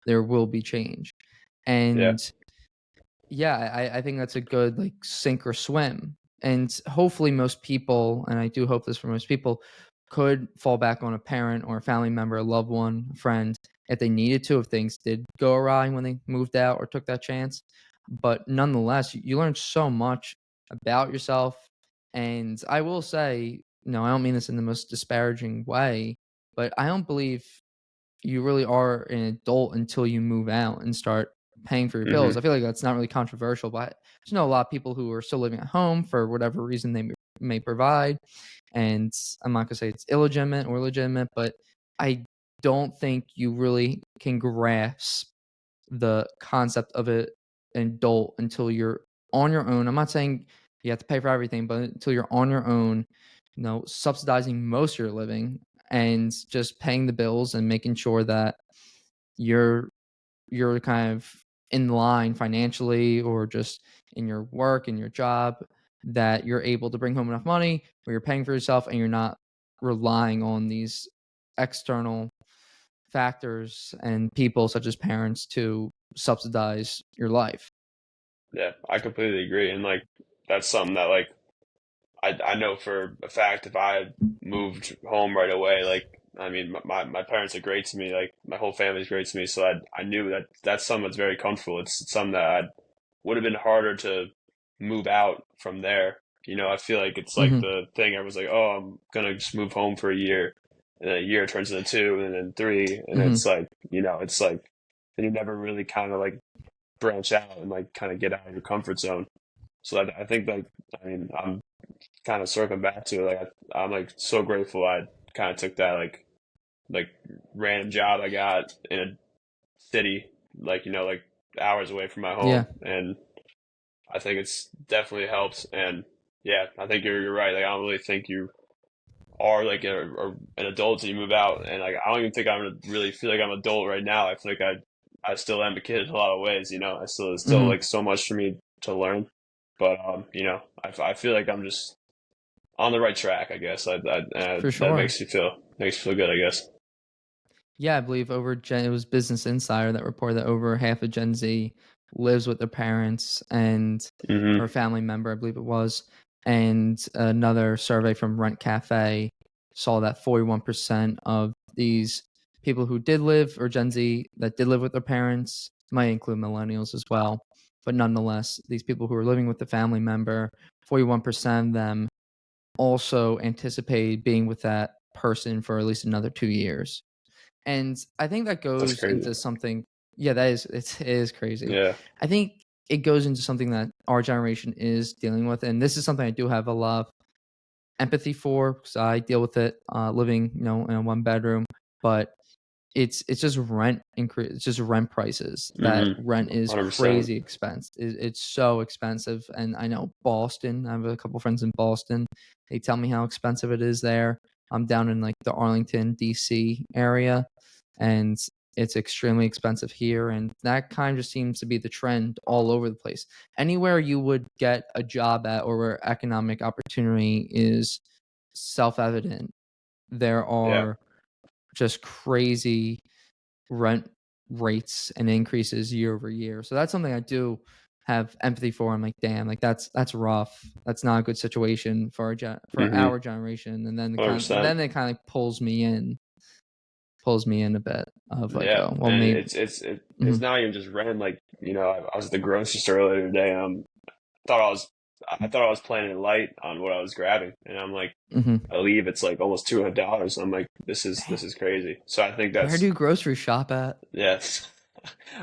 A: There will be change.
B: yeah,
A: And yeah, I think that's a good like sink or swim. And hopefully most people, and I do hope this for most people, could fall back on a parent or a family member, a loved one, a friend, if they needed to, if things did go awry when they moved out or took that chance. But nonetheless, you learn so much about yourself. And I will say, no, I don't mean this in the most disparaging way, but I don't believe you really are an adult until you move out and start paying for your bills.
B: hmm,
A: I feel like that's not really controversial, but I just know a lot of people who are still living at home for whatever reason they may provide. And I'm not gonna say it's illegitimate or legitimate, but I don't think you really can grasp the concept of an adult until you're on your own. I'm not saying you have to pay for everything, but until you're on your own, subsidizing most of your living and just paying the bills and making sure that you're kind of in line financially or just in your work, in your job, that you're able to bring home enough money where you're paying for yourself and you're not relying on these external factors and people such as parents to subsidize your life.
B: Yeah, I completely agree. And like, that's something that like, I know for a fact if I had moved home right away, like, I mean, my parents are great to me. Like, my whole family's great to me. So I knew that that's something that's very comfortable. It's something that would have been harder to move out from there. You know, I feel like it's like
A: Mhm.
B: the thing I was like, oh, I'm gonna just move home for a year, and then a year turns into two, and then three, and it's
A: Mhm.
B: like, you know, it's like, and you never really kind of like branch out and like kind of get out of your comfort zone. So I think like, I mean, I'm kind of circling back to it. Like I'm like so grateful I kind of took that like random job I got in a city, like, you know, like hours away from my
A: Yeah,
B: home, and I think it's definitely helps. And yeah, I think you're right. Like I don't really think you are like an adult until you move out, and like I don't even think I'm really feel like I'm an adult right now. I feel like I still am a kid in a lot of ways. You know, I still there's still
A: mhm,
B: like so much for me to learn, but you know, I feel like I'm just on the right track. I guess
A: for
B: that
A: sure.
B: makes you feel good. I guess.
A: Yeah, I believe it was Business Insider that reported that over half of Gen Z lives with their parents and or a
B: Hmm.
A: family member, I believe it was. And another survey from Rent Cafe saw that 41% of these people who did live, or Gen Z that did live with their parents, might include millennials as well. But nonetheless, these people who are living with a family member, 41% of them also anticipate being with that person for at least another 2 years. And I think that
B: That's
A: goes
B: crazy.
A: into something. Yeah, it is crazy.
B: Yeah.
A: I think it goes into something that our generation is dealing with, and this is something I do have a lot of empathy for because I deal with it, living, in a one bedroom. But it's just rent increase. It's just rent prices. That
B: Hmm.
A: rent is
B: 100%.
A: crazy expensive. It's so expensive, and I know Boston. I have a couple friends in Boston. They tell me how expensive it is there. I'm down in like the Arlington, DC area, and it's extremely expensive here. And that kind of just seems to be the trend all over the place. Anywhere you would get a job at or where economic opportunity is self-evident, there
B: Yeah.
A: are just crazy rent rates and increases year over year. So that's something I do have empathy for. I'm like, damn, like that's rough. That's not a good situation for for
B: Hmm.
A: our generation. And then then
B: 100%.
A: it kind of pulls me in a bit of like,
B: Yeah,
A: oh, well,
B: and
A: maybe.
B: it's
A: Mhm,
B: not even just rent. Like, you know, I was at the grocery store earlier today. Thought I was I thought I was playing it light on what I was grabbing, and I'm like,
A: mhm.
B: I leave, it's like almost $200. I'm like, this is crazy. So I think
A: Where do
B: that's
A: you grocery shop at?
B: yeah,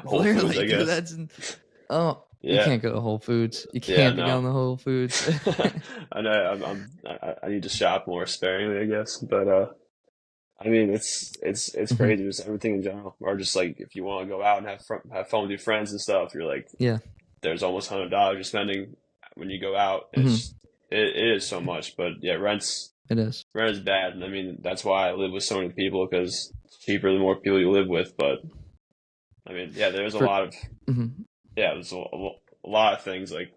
B: Whole Foods,
A: Literally,
B: I
A: dude.
B: guess.
A: Oh, you
B: Yeah,
A: can't go to Whole Foods. You
B: yeah,
A: can't be
B: no,
A: going to Whole Foods.
B: I know I need to shop more sparingly, I guess, but I mean, it's
A: Mhm,
B: crazy. Just everything in general, or just like if you want to go out and have fun with your friends and stuff, you're like,
A: yeah.
B: there's almost $100 you're spending when you go out.
A: Mhm,
B: It is so much, but yeah,
A: it is.
B: rent is bad, and I mean that's why I live with so many people because it's cheaper the more people you live with. But I mean, yeah, there's a
A: For
B: lot of
A: mhm.
B: there's a lot of things like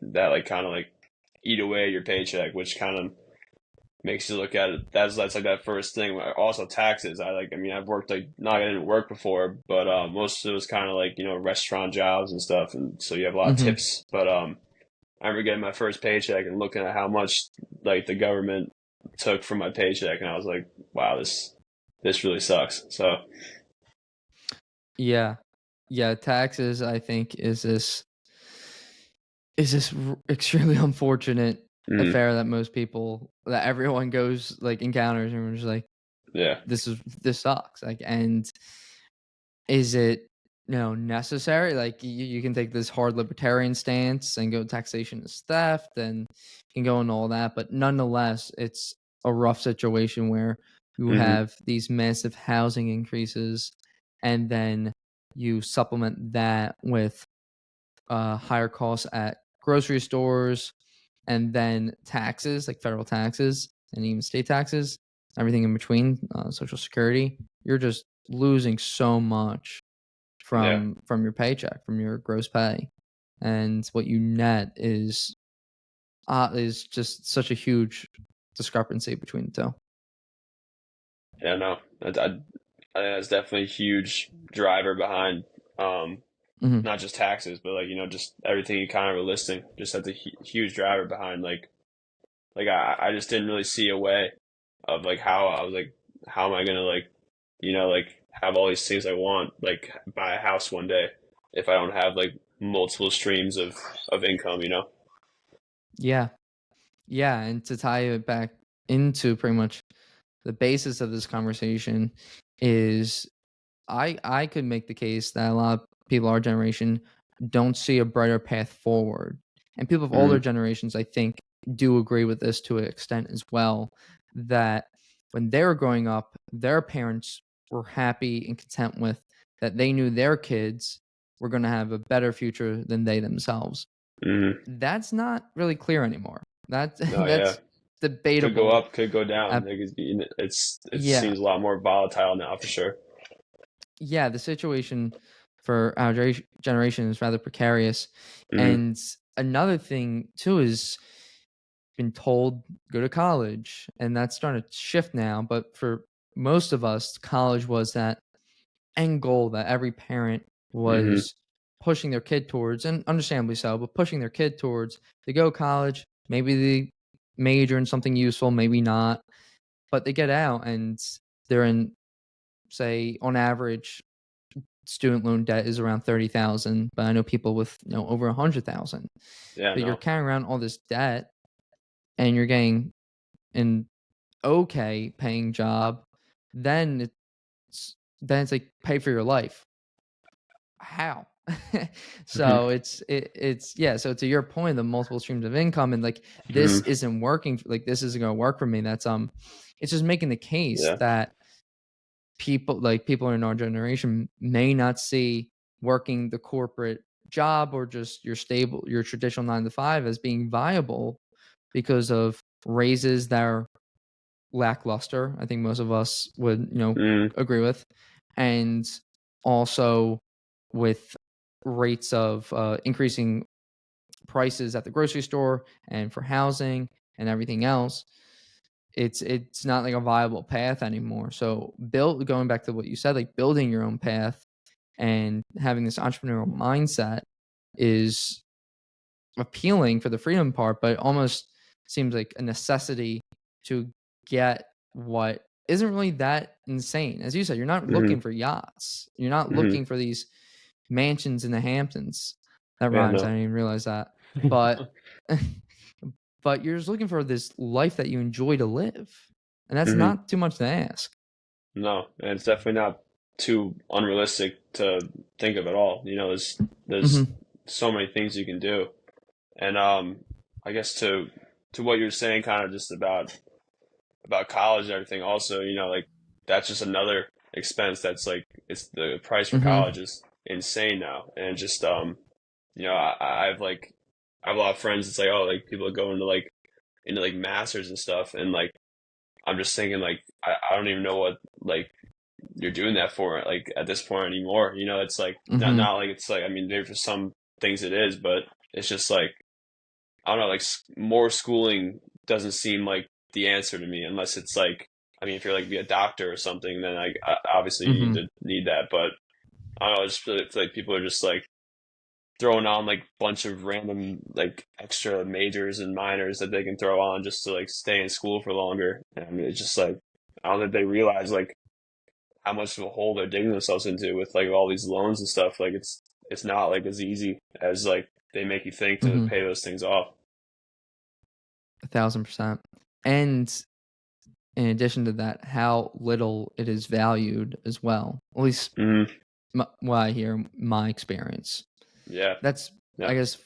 B: that, like kind of like eat away your paycheck, which kind of makes you look at it. That's like that first thing. Also taxes. I mean, I've worked like not I didn't work before, but most of it was kind of like, you know, restaurant jobs and stuff, and so you have a lot of
A: Mhm.
B: tips. But I remember getting my first paycheck and looking at how much like the government took from my paycheck, and I was like, wow, this really sucks. So
A: Yeah. Yeah, taxes, I think, is this extremely unfortunate
B: mm,
A: affair that that everyone goes like encounters, and we're just like,
B: yeah,
A: this sucks. Like, and is it necessary? Like, you can take this hard libertarian stance and go taxation is theft, and you can go into all that, but nonetheless, it's a rough situation where you
B: hmm,
A: have these massive housing increases, and then you supplement that with higher costs at grocery stores, and then taxes like federal taxes and even state taxes, everything in between, Social Security. You're just losing so much
B: Yeah.
A: from your paycheck, from your gross pay, and what you net is just such a huge discrepancy between the two.
B: Yeah, no, I think that's definitely a huge driver behind,
A: Hmm.
B: not just taxes, but like, just everything you kind of were listing. Just that's a huge driver behind like I just didn't really see a way of like how I was like, how am I gonna like, like have all these things I want, like buy a house one day if I don't have like multiple streams of income.
A: Yeah, yeah, and to tie it back into pretty much the basis of this conversation is I could make the case that a lot of people our generation don't see a brighter path forward. And people of older
B: Mm,
A: generations, I think, do agree with this to an extent as well, that when they were growing up, their parents were happy and content with that they knew their kids were going to have a better future than they themselves.
B: mm.
A: That's not really clear anymore. That's
B: No, yeah,
A: that's
B: could go
A: debatable.
B: up, could go
A: Uh,
B: down. Like it
A: yeah,
B: seems a lot more volatile now for sure.
A: yeah, the situation for our generation is rather precarious.
B: Mm,
A: And another thing too is been told go to college, and that's starting to shift now. But for most of us, college was that end goal that every parent
B: mm,
A: was pushing their kid towards, and understandably so, but pushing their kid towards to go college. Maybe they major in something useful, maybe not, but they get out and they're in, say, on average student loan debt is around 30,000, but I know people with, over 100,000.
B: yeah,
A: But you're
B: no.
A: carrying around all this debt and you're getting an okay paying job, then it's like pay for your life. How? So it's yeah, so to your point, the multiple streams of income and like this
B: Mm,
A: isn't working, like this isn't going to work for me. That's it's just making the case
B: yeah.
A: that people in our generation may not see working the corporate job or just your traditional 9 to 5 as being viable because of raises that are lackluster. I think most of us would
B: Mm,
A: agree with, and also with rates of increasing prices at the grocery store and for housing and everything else. It's not like a viable path anymore. So going back to what you said, like building your own path and having this entrepreneurial mindset is appealing for the freedom part, but it almost seems like a necessity to get what isn't really that insane. As you said, you're not looking
B: mm,
A: for yachts. You're not
B: mm.
A: looking for these mansions in the Hamptons. That
B: Yeah,
A: rhymes. I
B: no.
A: didn't even realize that. But but you're just looking for this life that you enjoy to live. And that's
B: Hmm.
A: not too much to ask.
B: No, and it's definitely not too unrealistic to think of at all. There's
A: Mhm.
B: so many things you can do, and I guess to what you're saying, kind of just about college and everything. Also, like that's just another expense that's like it's the price for
A: Mhm.
B: college is insane now, and just I've like I have a lot of friends. It's like, oh, like people go into like masters and stuff, and like I'm just thinking like I don't even know what like you're doing that for like at this point anymore. It's like
A: Mhm.
B: not like it's like I mean maybe for some things it is, but it's just like I don't know, like more schooling doesn't seem like the answer to me unless it's like I mean if you're like be a doctor or something, then obviously you
A: Mhm.
B: need that, but I don't know, I just feel like people are just like throwing on like bunch of random like extra majors and minors that they can throw on just to like stay in school for longer. And I mean, it's just like I don't think they realize like how much of a hole they're digging themselves into with like all these loans and stuff. Like it's not like as easy as like they make you think to
A: Mhm.
B: pay those things off.
A: 1,000%. And in addition to that, how little it is valued as well. At least
B: Hmm.
A: what I hear, my experience.
B: Yeah,
A: That's, I
B: yeah,
A: guess,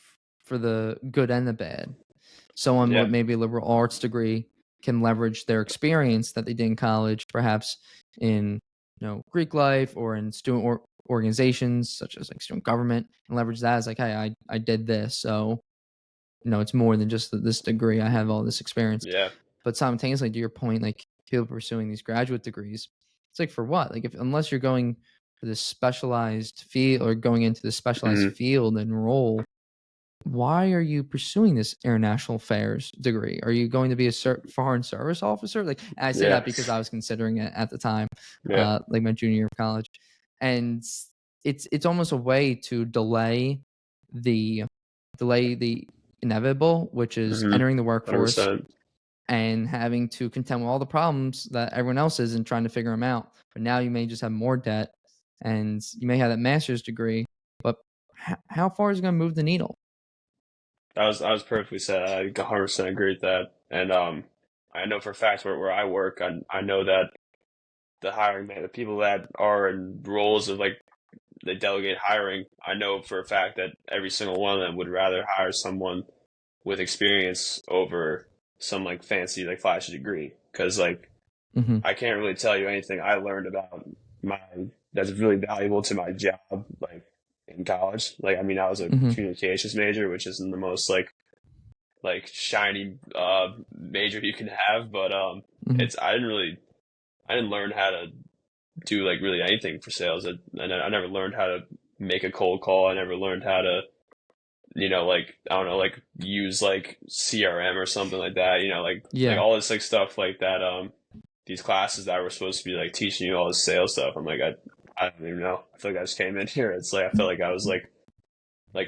A: for the good and the bad. Someone
B: yeah,
A: with maybe a liberal arts degree can leverage their experience that they did in college, perhaps in Greek life or in student organizations such as like student government, and leverage that as like, hey, I did this, so it's more than just this degree. I have all this experience.
B: yeah.
A: But simultaneously, to your point, like people pursuing these graduate degrees, it's like for what? Like if unless you're going for this specialized field or going into this specialized
B: Mhm.
A: field and role, why are you pursuing this international affairs degree? Are you going to be a foreign service officer? Like, I say
B: Yeah.
A: that because I was considering it at the time,
B: Yeah.
A: like my junior year of college, and it's almost a way to the delay the inevitable, which is
B: Mhm.
A: entering the workforce
B: 100%.
A: and having to contend with all the problems that everyone else is and trying to figure them out. But now you may just have more debt, and you may have that master's degree, but how far is it going to move the needle?
B: I was perfectly said. I 100% agree with that. And I know for a fact where I work, I know that the people that are in roles of like they delegate hiring, I know for a fact that every single one of them would rather hire someone with experience over some like fancy like flashy degree. Because like
A: Mhm,
B: I can't really tell you anything I learned about my that's really valuable to my job like in college. Like I mean, I was a
A: mhm,
B: communications major, which isn't the most like shiny major you can have, but
A: mhm,
B: it's I didn't learn how to do like really anything for sales. I never learned how to make a cold call. I never learned how to like I don't know like use like CRM or something like that. Like
A: yeah,
B: all this like stuff like that. These classes that were supposed to be like teaching you all this sales stuff. I'm like I don't even know. I feel like I just came in here. It's like I felt like I was like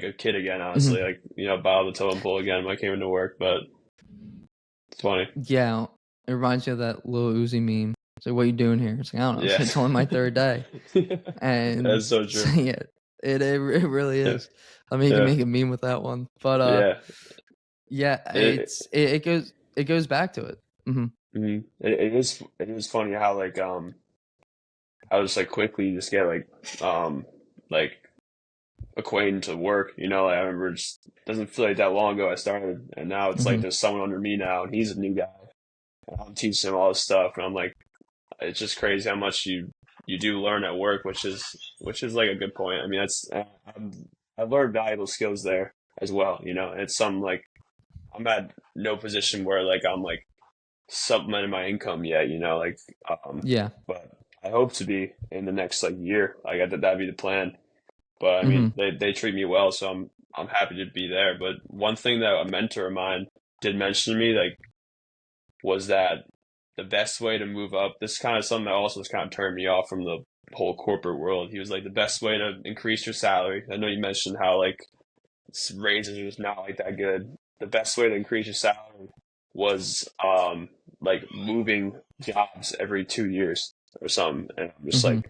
B: a kid again, honestly.
A: mhm,
B: Like bottom of the totem pole again when I came into work, but it's funny.
A: yeah, it reminds me of that Lil Uzi meme. It's like, "What you doing here?" It's like, "I don't know,
B: Yeah.
A: it's only my 3rd day." And
B: That's so
A: so,
B: true.
A: yeah, it really
B: Yeah.
A: is. I mean, you can
B: Yeah.
A: make a meme with that one, but,
B: Yeah.
A: yeah,
B: It,
A: it goes back to it. Mhm,
B: it is funny how I was like quickly just get like acquainted to work. Like, I remember just doesn't feel like that long ago I started, and now it's like
A: mhm,
B: there's someone under me now, and he's a new guy, and I'm teaching him all this stuff, and I'm like, it's just crazy how much you do learn at work, which is like a good point. I mean, I've learned valuable skills there as well. And it's some like I'm at no position where like I'm like supplementing my income yet. Like
A: yeah,
B: but I hope to be in the next like year. Like that'd be the plan. But I mean,
A: mhm,
B: they treat me well, so I'm happy to be there. But one thing that a mentor of mine did mention to me, like, was that the best way to move up. This is kind of something that also has kind of turned me off from the whole corporate world. He was like, the best way to increase your salary. I know you mentioned how like raises are just not like that good. The best way to increase your salary was like moving jobs every 2 years or something. And I'm just
A: mhm.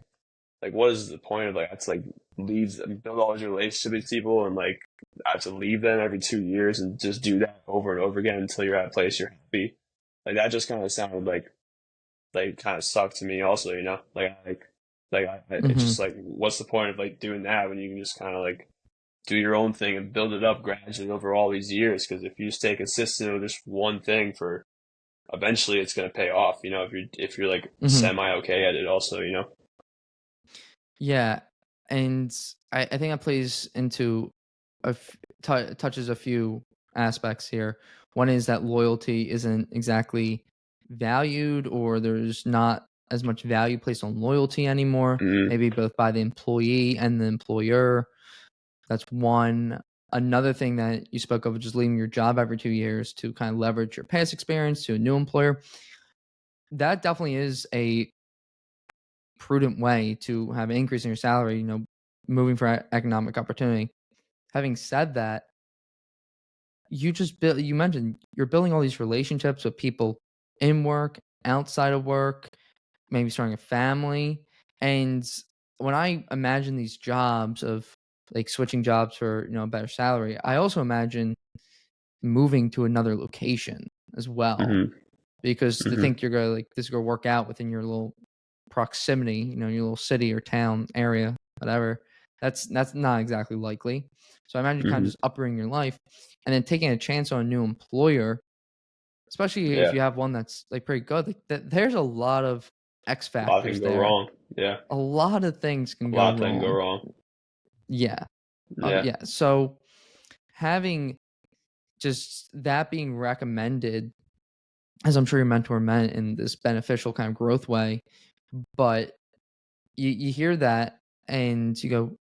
B: like what is the point of like I have to like leave build all these relationships with these people and like I have to leave them every 2 years and just do that over and over again until you're at a place you're happy. Like that just kind of sounded like kind of sucked to me also, it's
A: Mhm.
B: just like what's the point of like doing that when you can just kind of like do your own thing and build it up gradually over all these years, because if you stay consistent with just one thing for eventually it's going to pay off, if you're like
A: Mhm.
B: semi okay at it also,
A: Yeah, and I think that plays into touches a few aspects here. One is that loyalty isn't exactly valued, or there's not as much value placed on loyalty anymore,
B: mm-hmm.
A: maybe both by the employee and the employer. That's one. Another thing that you spoke of, just leaving your job every 2 years to kind of leverage your past experience to a new employer. That definitely is a prudent way to have an increase in your salary, moving for economic opportunity. Having said that, you mentioned you're building all these relationships with people in work, outside of work, maybe starting a family. And when I imagine these jobs of like switching jobs for, a better salary, I also imagine moving to another location as well.
B: Mm-hmm.
A: Because to
B: Mm-hmm.
A: think you're gonna like this is gonna work out within your little proximity, your little city or town area, whatever, that's not exactly likely. So I imagine kind of
B: Mm-hmm.
A: just upping your life and then taking a chance on a new employer, especially if
B: Yeah,
A: you have one that's like pretty good. Like there's a lot of X
B: a lot of things
A: factors
B: go
A: there.
B: wrong. Yeah,
A: A lot of things can
B: a
A: go
B: lot of things go
A: wrong.
B: wrong.
A: Yeah.
B: Yeah.
A: Yeah. So having just that being recommended, as I'm sure your mentor meant in this beneficial kind of growth way, but you hear that And you go,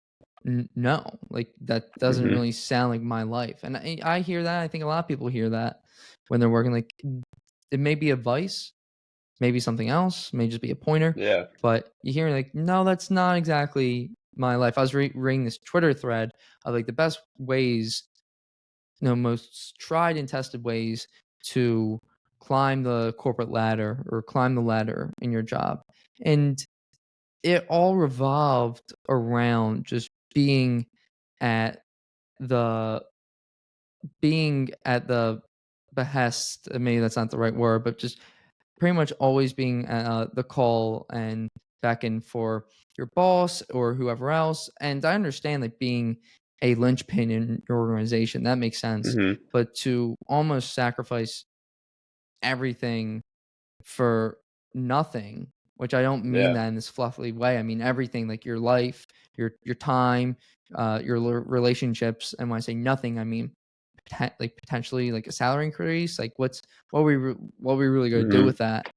A: no, like that doesn't
B: Mhm.
A: really sound like my life. And I hear that. I think a lot of people hear that when they're working. Like, it may be advice, maybe something else, may just be a pointer,
B: Yeah.
A: but you hear like, no, that's not exactly my life. I was reading this Twitter thread of like the best ways, most tried and tested ways to climb the corporate ladder or climb the ladder in your job. And it all revolved around just at the being at the behest. Maybe that's not the right word, but just pretty much always being the call and back in for your boss or whoever else. And I understand like being a linchpin in your organization, that makes sense.
B: Mhm.
A: But to almost sacrifice everything for nothing, which I don't mean
B: Yeah.
A: that in this fluffy way. I mean everything, like your life, your time, your relationships. And when I say nothing, I mean like potentially like a salary increase. Like what we really going to do
B: Mhm.
A: with that?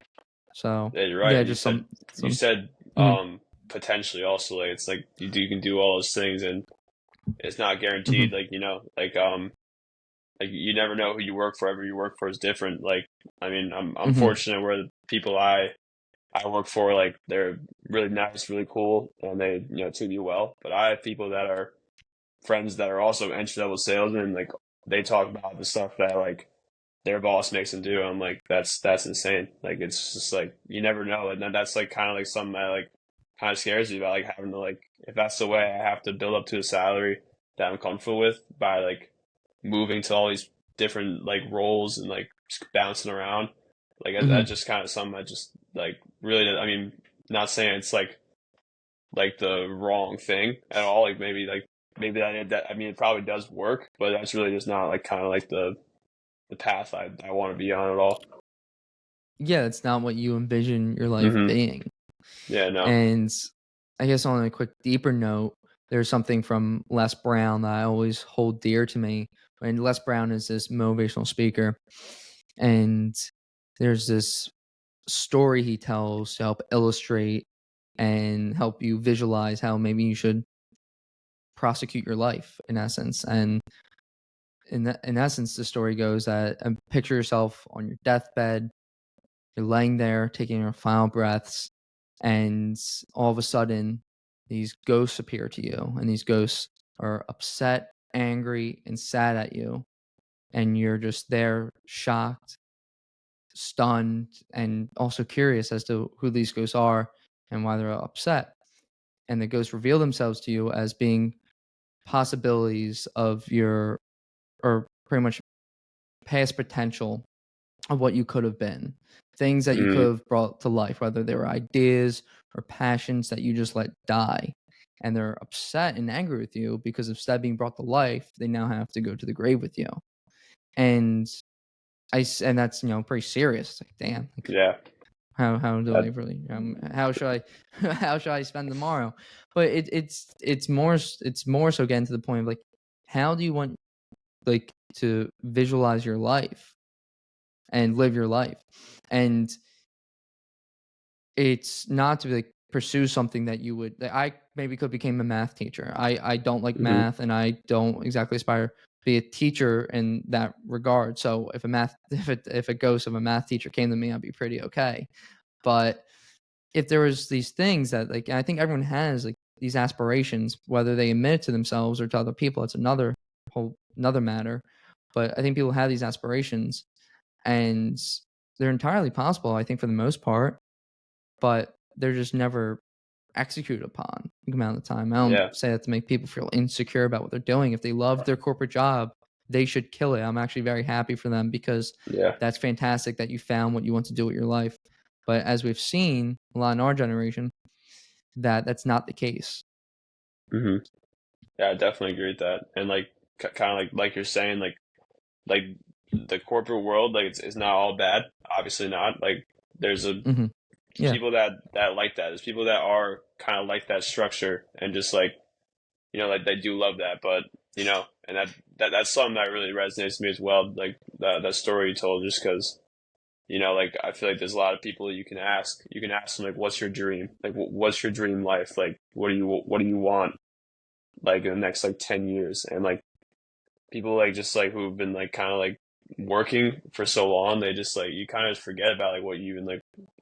A: So
B: Yeah, you're
A: yeah,
B: right. You
A: just
B: said you
A: some.
B: said
A: Mhm,
B: potentially also, like it's like you can do all those things and it's not
A: mhm,
B: guaranteed. Like like you never know who you work for. Every you work for is different. Like I mean, I'm
A: mhm,
B: fortunate where the people I work for, like they're really nice, really cool, and they treat me well. But I have people that are friends that are also entry level salesmen. Like they talk about the stuff that like their boss makes them do. I'm like, that's insane. Like it's just like you never know, and then that's like kind of like something that like kind of scares me about like having to like if that's the way I have to build up to a salary that I'm comfortable with by like moving to all these different like roles and like just bouncing around. Like that's
A: mhm.
B: just kind of something I just like really. I mean, not saying it's like the wrong thing at all. Like maybe that I mean it probably does work, but that's really just not like kind of like the path I want to be on at all.
A: Yeah, it's not what you envision your life
B: Hmm.
A: being.
B: Yeah, no.
A: And I guess on a quick deeper note, there's something from Les Brown that I always hold dear to me. And Les Brown is this motivational speaker, and there's this story he tells to help illustrate and help you visualize how maybe you should prosecute your life in essence. And in essence, the story goes that picture yourself on your deathbed. You're laying there, taking your final breaths, and all of a sudden, these ghosts appear to you, and these ghosts are upset, angry, and sad at you, and you're just there, shocked, stunned, and also curious as to who these ghosts are and why they're upset. And the ghosts reveal themselves to you as being possibilities of your, or pretty much past potential of what you could have been, things that you could
B: Hmm.
A: have brought to life, whether they were ideas or passions that you just let die. And they're upset and angry with you because instead of being brought to life, they now have to go to the grave with you. And and that's pretty serious. It's like, damn, like,
B: Yeah.
A: how do I
B: That,
A: really how should I how should I spend tomorrow? But it's more so getting to the point of like, how do you want like to visualize your life and live your life? And it's not to like pursue something that you would like, I maybe could became a math teacher. I don't like
B: hmm.
A: math, and I don't exactly aspire to be a teacher in that regard. So if a math if a ghost of a math teacher came to me, I'd be pretty okay. But if there was these things that like, I think everyone has like these aspirations, whether they admit it to themselves or to other people, it's another matter. But I think people have these aspirations, and they're entirely possible, I think, for the most part, but they're just never executed upon a good amount of the time. I don't
B: Yeah.
A: say that to make people feel insecure about what they're doing. If they love their corporate job, they should kill it. I'm actually very happy for them because
B: Yeah.
A: that's fantastic that you found what you want to do with your life. But as we've seen a lot in our generation, that's not the case.
B: Hmm. Yeah, I definitely agree with that. And like kind of like you're saying, like the corporate world, like it's not all bad. Obviously not. Like there's a
A: Hmm. Yeah.
B: people that like that. There's people that are kind of like that structure and just like like they do love that. But and that's something that really resonates with me as well. Like that story you told, just because Like I feel like there's a lot of people you can ask. You can ask them like, "What's your dream? Like, what's your dream life? Like, what do you want? Like in the next like 10 years?" And like people like just like who've been like kind of like working for so long, they just like you kind of just forget about like what you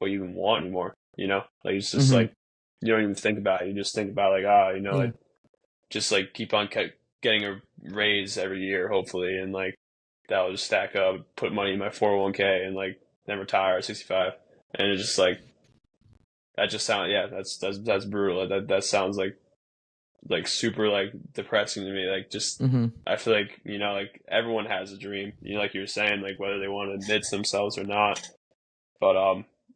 B: even want anymore. Like it's just
A: Mm-hmm.
B: like you don't even think about it. You just think about like ah,
A: Yeah.
B: like just like keep on getting a raise every year, hopefully, and like that'll just stack up, put money in my 401k, and like then retire at 65. And it's just like that just sounds yeah, that's brutal. That sounds like super like depressing to me. Like just
A: Mm-hmm.
B: I feel like like everyone has a dream. Like you were saying, like whether they want to admit to themselves or not. But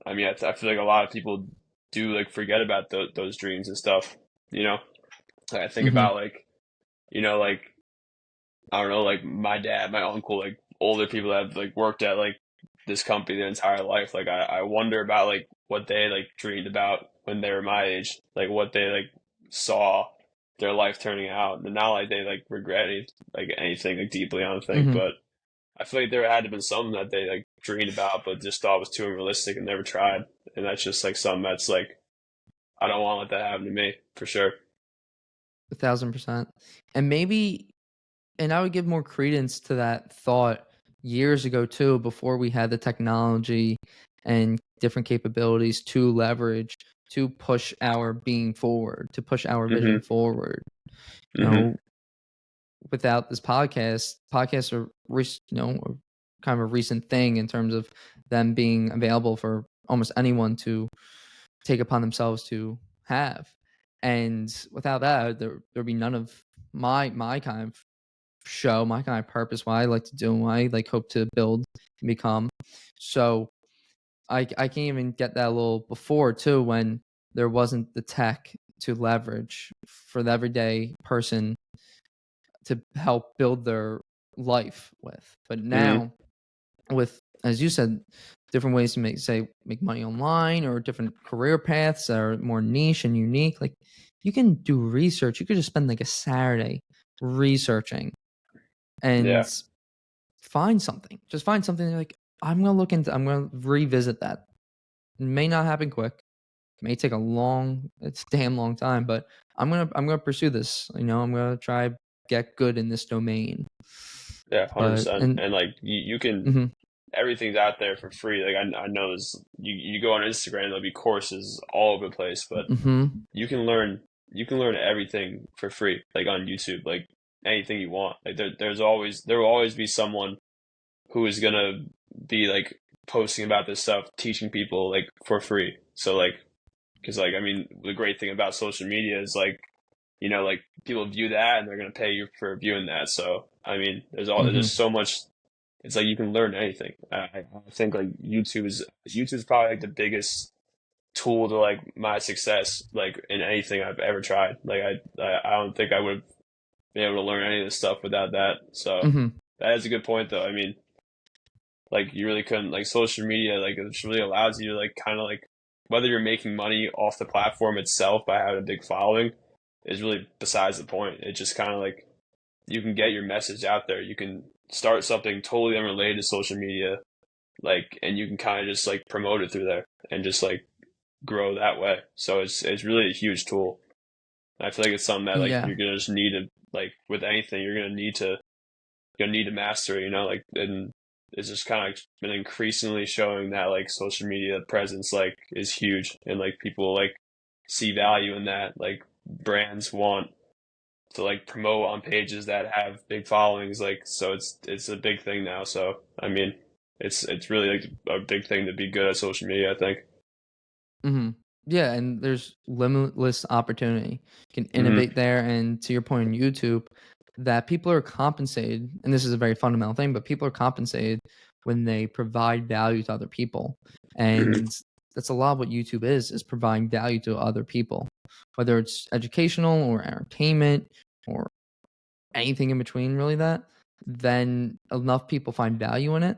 B: I mean, I feel like a lot of people do like forget about those dreams and stuff. You know, like, I think
A: Mm-hmm.
B: about like like I don't know, like my dad, my uncle, like older people that have like worked at like this company their entire life. Like I wonder about like what they like dreamed about when they were my age, like what they like saw their life turning out. And not like they like regret like anything like deeply, I don't think,
A: Mm-hmm.
B: but I feel like there had to have been something that they like dreamed about but just thought was too unrealistic and never tried. And that's just like something that's like I don't want to let that happen to me for sure.
A: 1,000%. And maybe, and I would give more credence to that thought years ago too, before we had the technology and different capabilities to leverage to push our being forward, to push our vision
B: Mhm.
A: forward. You
B: Mhm.
A: know, without this podcasts are kind of a recent thing in terms of them being available for almost anyone to take upon themselves to have. And without that, there'd be none of my kind of show, my kind of purpose, what I like to do, and what I like hope to build and become. So I can't even get that a little before too, when there wasn't the tech to leverage for the everyday person to help build their life with. But
B: Mhm.
A: now with, as you said, different ways to make money online, or different career paths that are more niche and unique. Like, you can do research. You could just spend like a Saturday researching and
B: Yeah.
A: find something. Just find something like, I'm gonna revisit that. It may not happen quick. It may take it's a damn long time, but I'm gonna pursue this. I'm gonna try get good in this domain.
B: Yeah,
A: But
B: 100%.
A: and
B: And like you can
A: mhm,
B: everything's out there for free. Like I know this. You go on Instagram, there'll be courses all over the place, but
A: mhm,
B: you can learn you can learn everything for free. Like on YouTube, like anything you want. Like there will always be someone who is gonna be like posting about this stuff, teaching people like for free. So like because like I mean the great thing about social media is like like people view that and they're gonna pay you for viewing that. So I mean there's
A: mhm,
B: so much it's like you can learn anything. I think like YouTube is probably like the biggest tool to like my success like in anything I've ever tried. Like I don't think I would have been able to learn any of this stuff without that. So
A: mhm.
B: that is a good point though. I mean, like you really couldn't like social media like it just really allows you to like kind of like whether you're making money off the platform itself by having a big following is really besides the point. It just kind of like you can get your message out there. You can start something totally unrelated to social media, like, and you can kind of just like promote it through there and just like grow that way. So it's really a huge tool. I feel like it's something that like
A: Yeah.
B: you're gonna just need to like with anything you're gonna need to master. Like and it's just kind of like been increasingly showing that like social media presence like is huge and like people like see value in that. Like brands want to like promote on pages that have big followings like so it's a big thing now so I mean it's really like a big thing to be good at social media I think.
A: Mhm. Yeah, and there's limitless opportunity. You can
B: Mhm.
A: innovate there, and to your point on YouTube, that people are compensated, and this is a very fundamental thing, but people are compensated when they provide value to other people.
B: Mhm.
A: And that's a lot of what YouTube is providing value to other people, whether it's educational or entertainment or anything in between, really, that then enough people find value in it,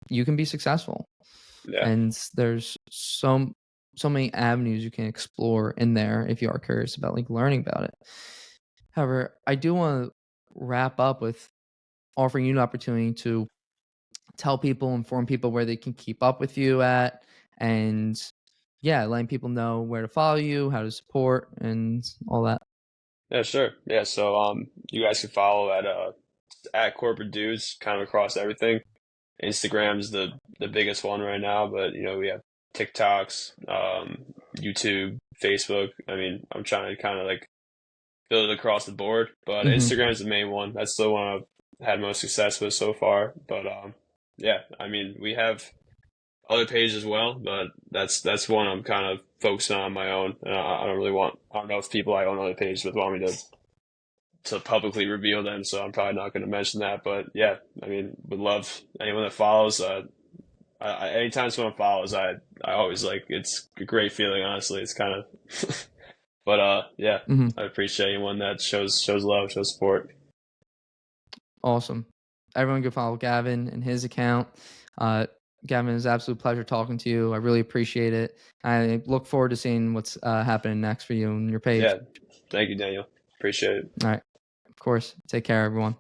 A: you can be successful.
B: Yeah.
A: And there's so many avenues you can explore in there if you are curious about like learning about it. However, I do want to wrap up with offering you an opportunity to tell people, inform people where they can keep up with you at, and yeah, letting people know where to follow you, how to support, and all that.
B: Yeah, sure. Yeah, so you guys can follow at corporate dudes kind of across everything. Instagram's the biggest one right now, but you know, we have TikToks, YouTube, Facebook. I mean, I'm trying to kind of like build it across the board, but
A: Hmm.
B: Instagram's the main one. That's the one I've had most success with so far. But yeah, I mean, we have other pages as well, but that's one I'm kind of focusing on my own. And I don't really want. I don't know if people I own other pages with want me to publicly reveal them, so I'm probably not going to mention that. But yeah, I mean, would love anyone that follows. Anytime someone follows, I always like it's a great feeling. Honestly, it's kind of, but yeah,
A: Hmm.
B: I appreciate anyone that shows love, shows support.
A: Awesome. Everyone go follow Gavin and his account. Gavin, it was an absolute pleasure talking to you. I really appreciate it. I look forward to seeing what's happening next for you and your page.
B: Yeah, thank you, Daniel. Appreciate it.
A: All right. Of course. Take care, everyone.